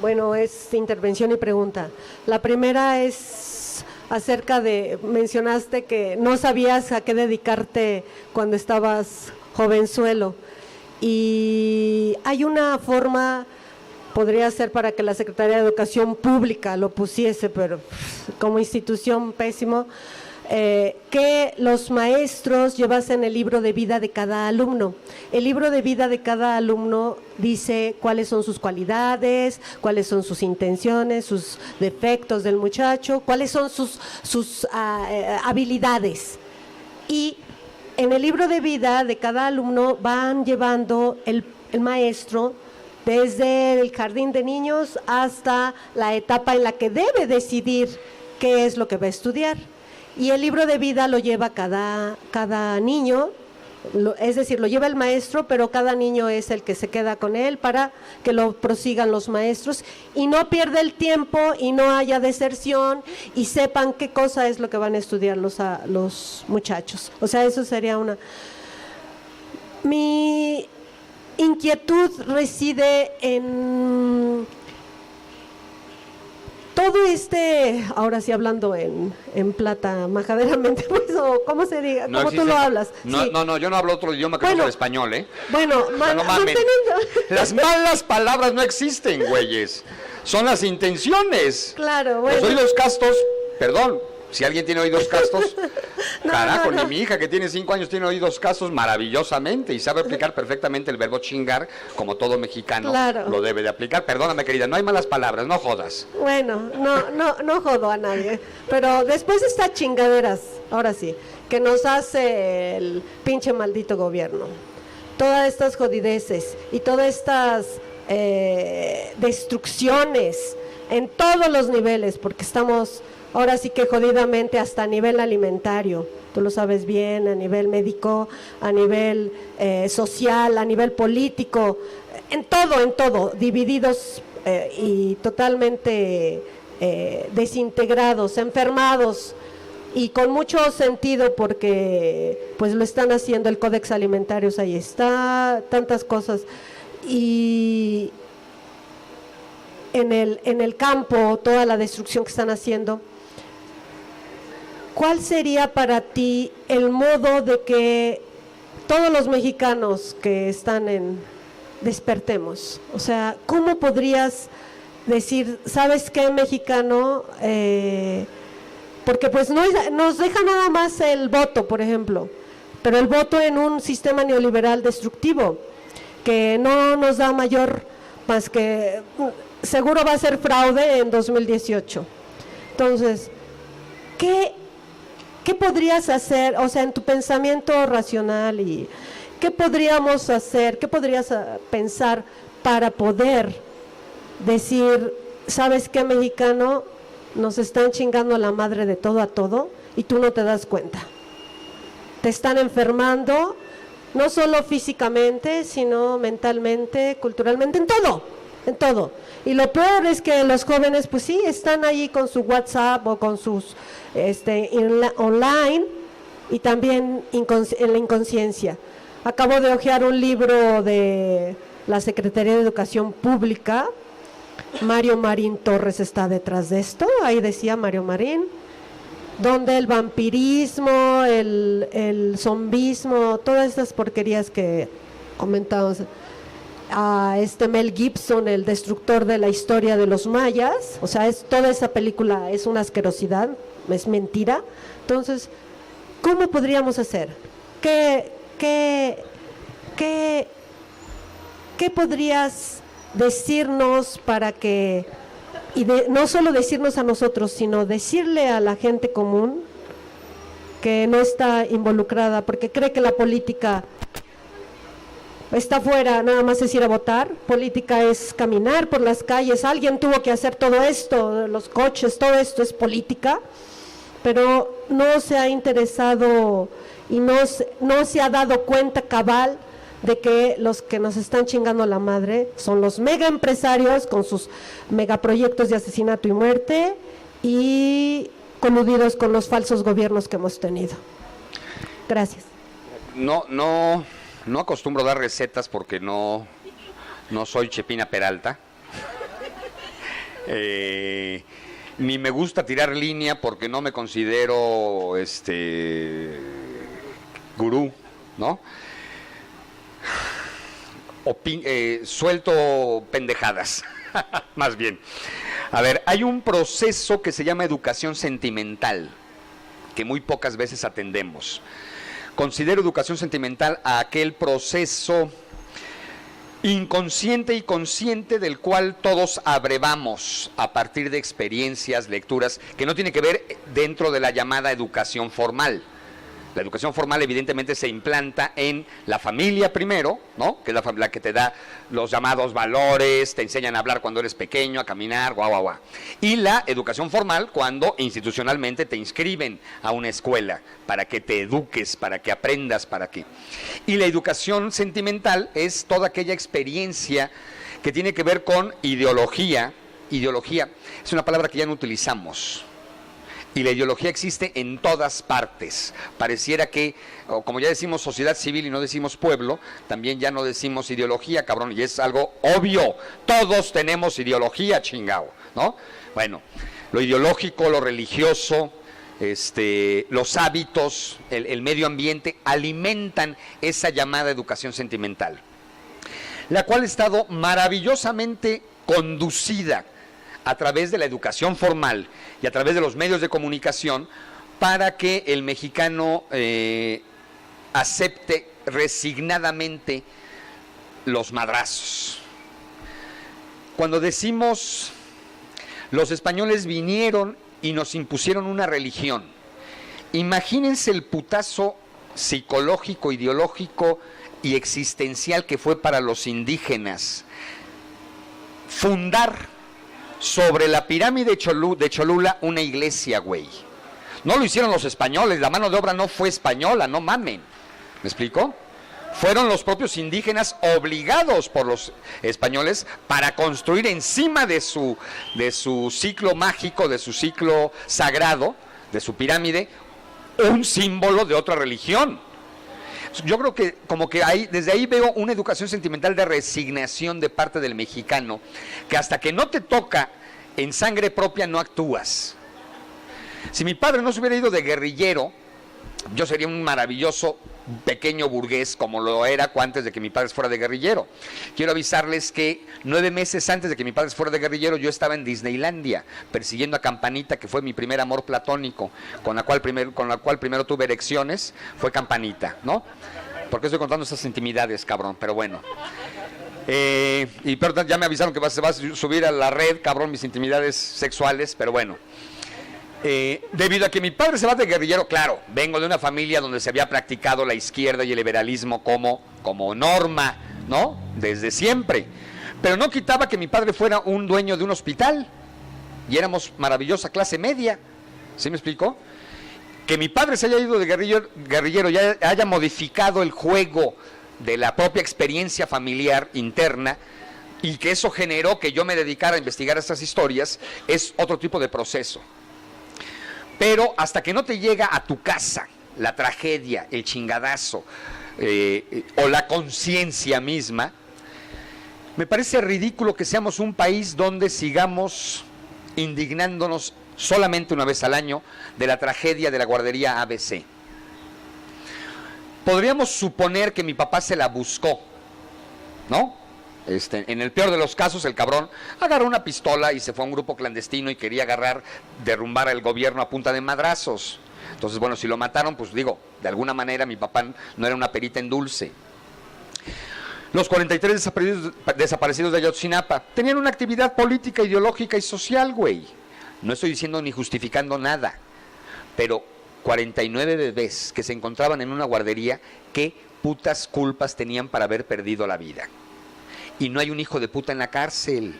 Bueno, es intervención y pregunta. La primera es acerca de, mencionaste que no sabías a qué dedicarte cuando estabas jovenzuelo, y hay una forma, podría ser para que la Secretaría de Educación Pública lo pusiese, pero como institución pésimo, que los maestros llevasen el libro de vida de cada alumno. El libro de vida de cada alumno dice cuáles son sus cualidades, cuáles son sus intenciones, sus defectos del muchacho, cuáles son sus habilidades. Y en el libro de vida de cada alumno van llevando el maestro desde el jardín de niños hasta la etapa en la que debe decidir qué es lo que va a estudiar. Y el libro de vida lo lleva cada niño, es decir, lo lleva el maestro, pero cada niño es el que se queda con él para que lo prosigan los maestros y no pierde el tiempo y no haya deserción y sepan qué cosa es lo que van a estudiar los muchachos. O sea, eso sería una... Mi inquietud reside en... todo ahora sí hablando en plata, majaderamente, pues, o ¿cómo se diga? No ¿Cómo existe, tú lo hablas? No, sí. no, yo no hablo otro idioma que no sea el español, ¿eh? Bueno, no mamen. manteniendo... Las malas palabras no existen, güeyes. Son las intenciones. Claro, bueno. Los oídos castos, perdón, si alguien tiene oídos castos, No, carajo, no. ni mi hija que tiene 5 años tiene oídos castos maravillosamente y sabe aplicar perfectamente el verbo chingar, como todo mexicano Claro. lo debe de aplicar. Perdóname, querida, no hay malas palabras, no jodas. Bueno, no jodo a nadie, pero después de estas chingaderas, ahora sí, que nos hace el pinche maldito gobierno. todas estas jodideces y todas estas destrucciones en todos los niveles, porque estamos ahora sí que jodidamente hasta a nivel alimentario, tú lo sabes bien, a nivel médico, a nivel social, a nivel político, en todo, divididos y totalmente desintegrados, enfermados, y con mucho sentido porque pues lo están haciendo, el Códex Alimentarios ahí está, tantas cosas, y en el campo, toda la destrucción que están haciendo. ¿Cuál sería para ti el modo de que todos los mexicanos que están despertemos? O sea, ¿cómo podrías decir, ¿sabes qué, mexicano? Porque pues nos deja nada más el voto, por ejemplo, pero el voto en un sistema neoliberal destructivo, que no nos da mayor, más que seguro va a ser fraude en 2018. Entonces, ¿qué podrías hacer, o sea, en tu pensamiento racional, y qué podríamos hacer, qué podrías pensar para poder decir, ¿sabes qué, mexicano? Nos están chingando la madre de todo a todo y tú no te das cuenta. Te están enfermando, no solo físicamente, sino mentalmente, culturalmente, en todo. Y lo peor es que los jóvenes, pues sí, están ahí con su WhatsApp o con sus online, y también en la inconsciencia. Acabo de hojear un libro de la Secretaría de Educación Pública. Mario Marín Torres está detrás de esto, ahí decía Mario Marín, donde el vampirismo, el zombismo, todas estas porquerías que comentamos, a Mel Gibson, el destructor de la historia de los mayas, o sea, toda esa película es una asquerosidad, es mentira. Entonces, ¿cómo podríamos hacer? ¿Qué podrías decirnos para que, no solo decirnos a nosotros, sino decirle a la gente común que no está involucrada, porque cree que la política está fuera, nada más es ir a votar? Política es caminar por las calles, alguien tuvo que hacer todo esto, los coches, todo esto es política, pero no se ha interesado y no se ha dado cuenta cabal de que los que nos están chingando la madre son los mega empresarios con sus megaproyectos de asesinato y muerte, y coludidos con los falsos gobiernos que hemos tenido. Gracias. No acostumbro dar recetas porque no soy Chepina Peralta. Ni me gusta tirar línea porque no me considero gurú, ¿no? Suelto pendejadas, más bien. A ver, hay un proceso que se llama educación sentimental, que muy pocas veces atendemos. Considero educación sentimental a aquel proceso inconsciente y consciente del cual todos abrevamos a partir de experiencias, lecturas, que no tiene que ver dentro de la llamada educación formal. La educación formal evidentemente se implanta en la familia primero, ¿no? Que es la que te da los llamados valores, te enseñan a hablar cuando eres pequeño, a caminar, guau. Y la educación formal cuando institucionalmente te inscriben a una escuela para que te eduques, para que aprendas, Y la educación sentimental es toda aquella experiencia que tiene que ver con ideología. Ideología es una palabra que ya no utilizamos. Y la ideología existe en todas partes. Pareciera que, como ya decimos sociedad civil y no decimos pueblo, también ya no decimos ideología, cabrón, y es algo obvio. Todos tenemos ideología, chingao, ¿no? Bueno, lo ideológico, lo religioso, los hábitos, el medio ambiente alimentan esa llamada educación sentimental, la cual ha estado maravillosamente conducida a través de la educación formal y a través de los medios de comunicación para que el mexicano acepte resignadamente los madrazos. Cuando decimos los españoles vinieron y nos impusieron una religión, imagínense el putazo psicológico, ideológico y existencial que fue para los indígenas fundar sobre la pirámide de Cholula una iglesia, güey. No lo hicieron los españoles, la mano de obra no fue española, no mamen. ¿Me explico? Fueron los propios indígenas obligados por los españoles para construir encima de su ciclo mágico, de su ciclo sagrado, de su pirámide, un símbolo de otra religión. Yo creo que como que desde ahí veo una educación sentimental de resignación de parte del mexicano, que hasta que no te toca en sangre propia no actúas. Si mi padre no se hubiera ido de guerrillero, yo sería un maravilloso pequeño burgués como lo era antes de que mi padre fuera de guerrillero. Quiero avisarles que 9 meses antes de que mi padre fuera de guerrillero yo estaba en Disneylandia persiguiendo a Campanita, que fue mi primer amor platónico, con la cual primero tuve erecciones, fue Campanita, ¿no? ¿Por qué estoy contando esas intimidades, cabrón? Pero bueno. Y perdón, ya me avisaron que se va a subir a la red, cabrón, mis intimidades sexuales, pero bueno. Debido a que mi padre se va de guerrillero, claro, vengo de una familia donde se había practicado la izquierda y el liberalismo como norma, ¿no? Desde siempre. Pero no quitaba que mi padre fuera un dueño de un hospital y éramos maravillosa clase media. ¿Sí me explicó? Que mi padre se haya ido de guerrillero y haya modificado el juego de la propia experiencia familiar interna y que eso generó que yo me dedicara a investigar estas historias, es otro tipo de proceso. Pero hasta que no te llega a tu casa la tragedia, el chingadazo o la conciencia misma, me parece ridículo que seamos un país donde sigamos indignándonos solamente una vez al año de la tragedia de la guardería ABC. Podríamos suponer que mi papá se la buscó, ¿no? En el peor de los casos, el cabrón agarró una pistola y se fue a un grupo clandestino y quería derrumbar al gobierno a punta de madrazos. Entonces, bueno, si lo mataron, pues digo, de alguna manera mi papá no era una perita en dulce. Los 43 desaparecidos de Ayotzinapa tenían una actividad política, ideológica y social, güey. No estoy diciendo ni justificando nada, pero 49 bebés que se encontraban en una guardería, ¿qué putas culpas tenían para haber perdido la vida? Y no hay un hijo de puta en la cárcel.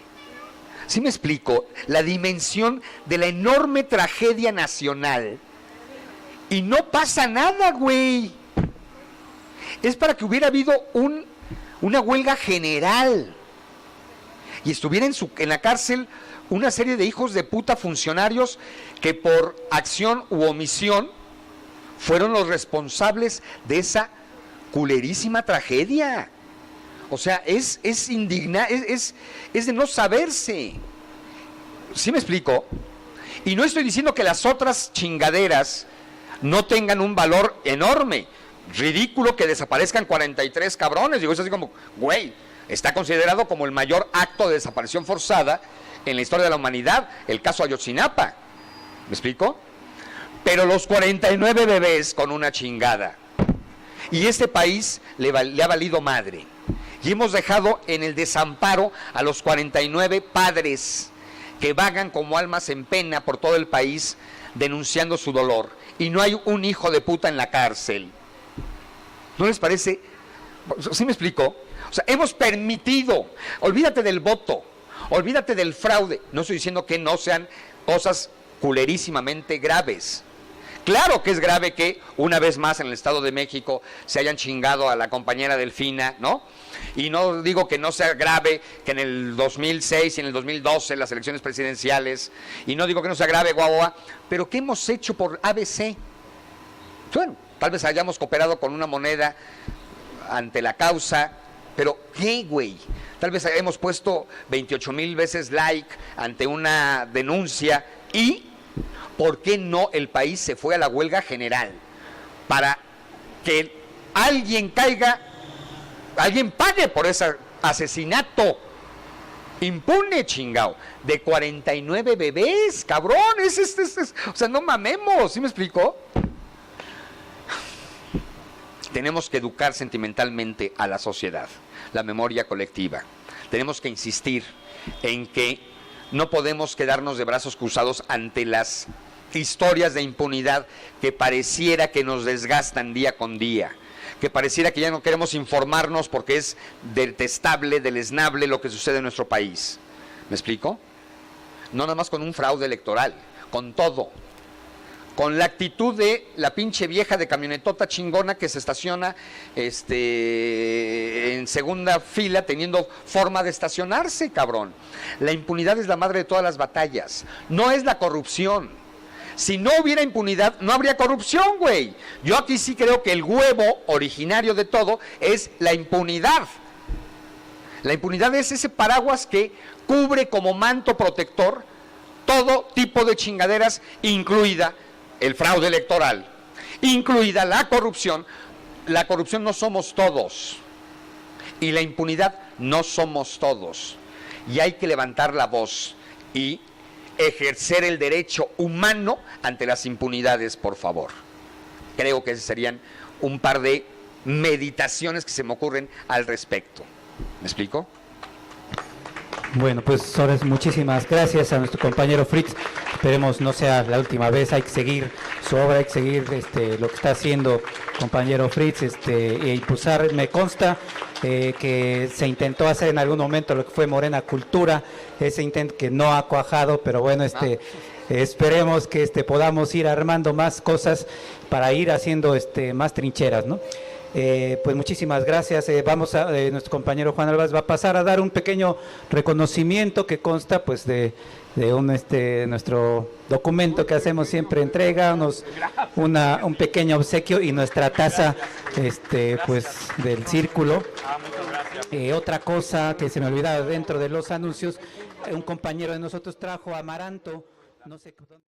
¿Sí me explico? La dimensión de la enorme tragedia nacional. Y no pasa nada, güey. Es para que hubiera habido una huelga general. Y estuviera en la cárcel una serie de hijos de puta funcionarios que por acción u omisión fueron los responsables de esa culerísima tragedia. O sea, es de no saberse. ¿Sí me explico? Y no estoy diciendo que las otras chingaderas no tengan un valor enorme. Ridículo que desaparezcan 43 cabrones. Digo, es así como, güey, está considerado como el mayor acto de desaparición forzada en la historia de la humanidad, el caso Ayotzinapa. ¿Me explico? Pero los 49 bebés con una chingada. Y este país le ha valido madre. Y hemos dejado en el desamparo a los 49 padres que vagan como almas en pena por todo el país denunciando su dolor. Y no hay un hijo de puta en la cárcel. ¿No les parece? ¿Sí me explico? O sea, hemos permitido, olvídate del voto, olvídate del fraude. No estoy diciendo que no sean cosas culerísimamente graves. Claro que es grave que una vez más en el Estado de México se hayan chingado a la compañera Delfina, ¿no? Y no digo que no sea grave que en el 2006 y en el 2012 las elecciones presidenciales, y no digo que no sea grave, guau, pero ¿qué hemos hecho por ABC? Bueno, tal vez hayamos cooperado con una moneda ante la causa, pero ¿qué, güey? Tal vez hemos puesto 28,000 veces like ante una denuncia y... ¿por qué no el país se fue a la huelga general? Para que alguien pague por ese asesinato impune, chingao, de 49 bebés, cabrón, o sea, no mamemos, ¿sí me explico? Tenemos que educar sentimentalmente a la sociedad, la memoria colectiva. Tenemos que insistir en que no podemos quedarnos de brazos cruzados ante las historias de impunidad que pareciera que nos desgastan día con día, que pareciera que ya no queremos informarnos porque es detestable, deleznable lo que sucede en nuestro país. ¿Me explico? No nada más con un fraude electoral, con todo. Con la actitud de la pinche vieja de camionetota chingona que se estaciona en segunda fila teniendo forma de estacionarse, cabrón. La impunidad es la madre de todas las batallas, no es la corrupción. Si no hubiera impunidad, no habría corrupción, güey. Yo aquí sí creo que el huevo originario de todo es la impunidad. La impunidad es ese paraguas que cubre como manto protector todo tipo de chingaderas, incluida el fraude electoral, incluida la corrupción. La corrupción no somos todos y la impunidad no somos todos. Y hay que levantar la voz y ejercer el derecho humano ante las impunidades, por favor. Creo que serían un par de meditaciones que se me ocurren al respecto. ¿Me explico? Bueno, pues ahora muchísimas gracias a nuestro compañero Fritz. Esperemos no sea la última vez. Hay que seguir su obra, hay que seguir lo que está haciendo compañero Fritz, e impulsar. Me consta que se intentó hacer en algún momento lo que fue Morena Cultura, ese intento que no ha cuajado, pero bueno, esperemos que podamos ir armando más cosas para ir haciendo más trincheras, ¿no? Pues muchísimas gracias. Nuestro compañero Juan Álvarez va a pasar a dar un pequeño reconocimiento que consta pues de nuestro documento que hacemos siempre entrega, un pequeño obsequio y nuestra taza pues del círculo. Otra cosa que se me olvidaba dentro de los anuncios, un compañero de nosotros trajo amaranto, no sé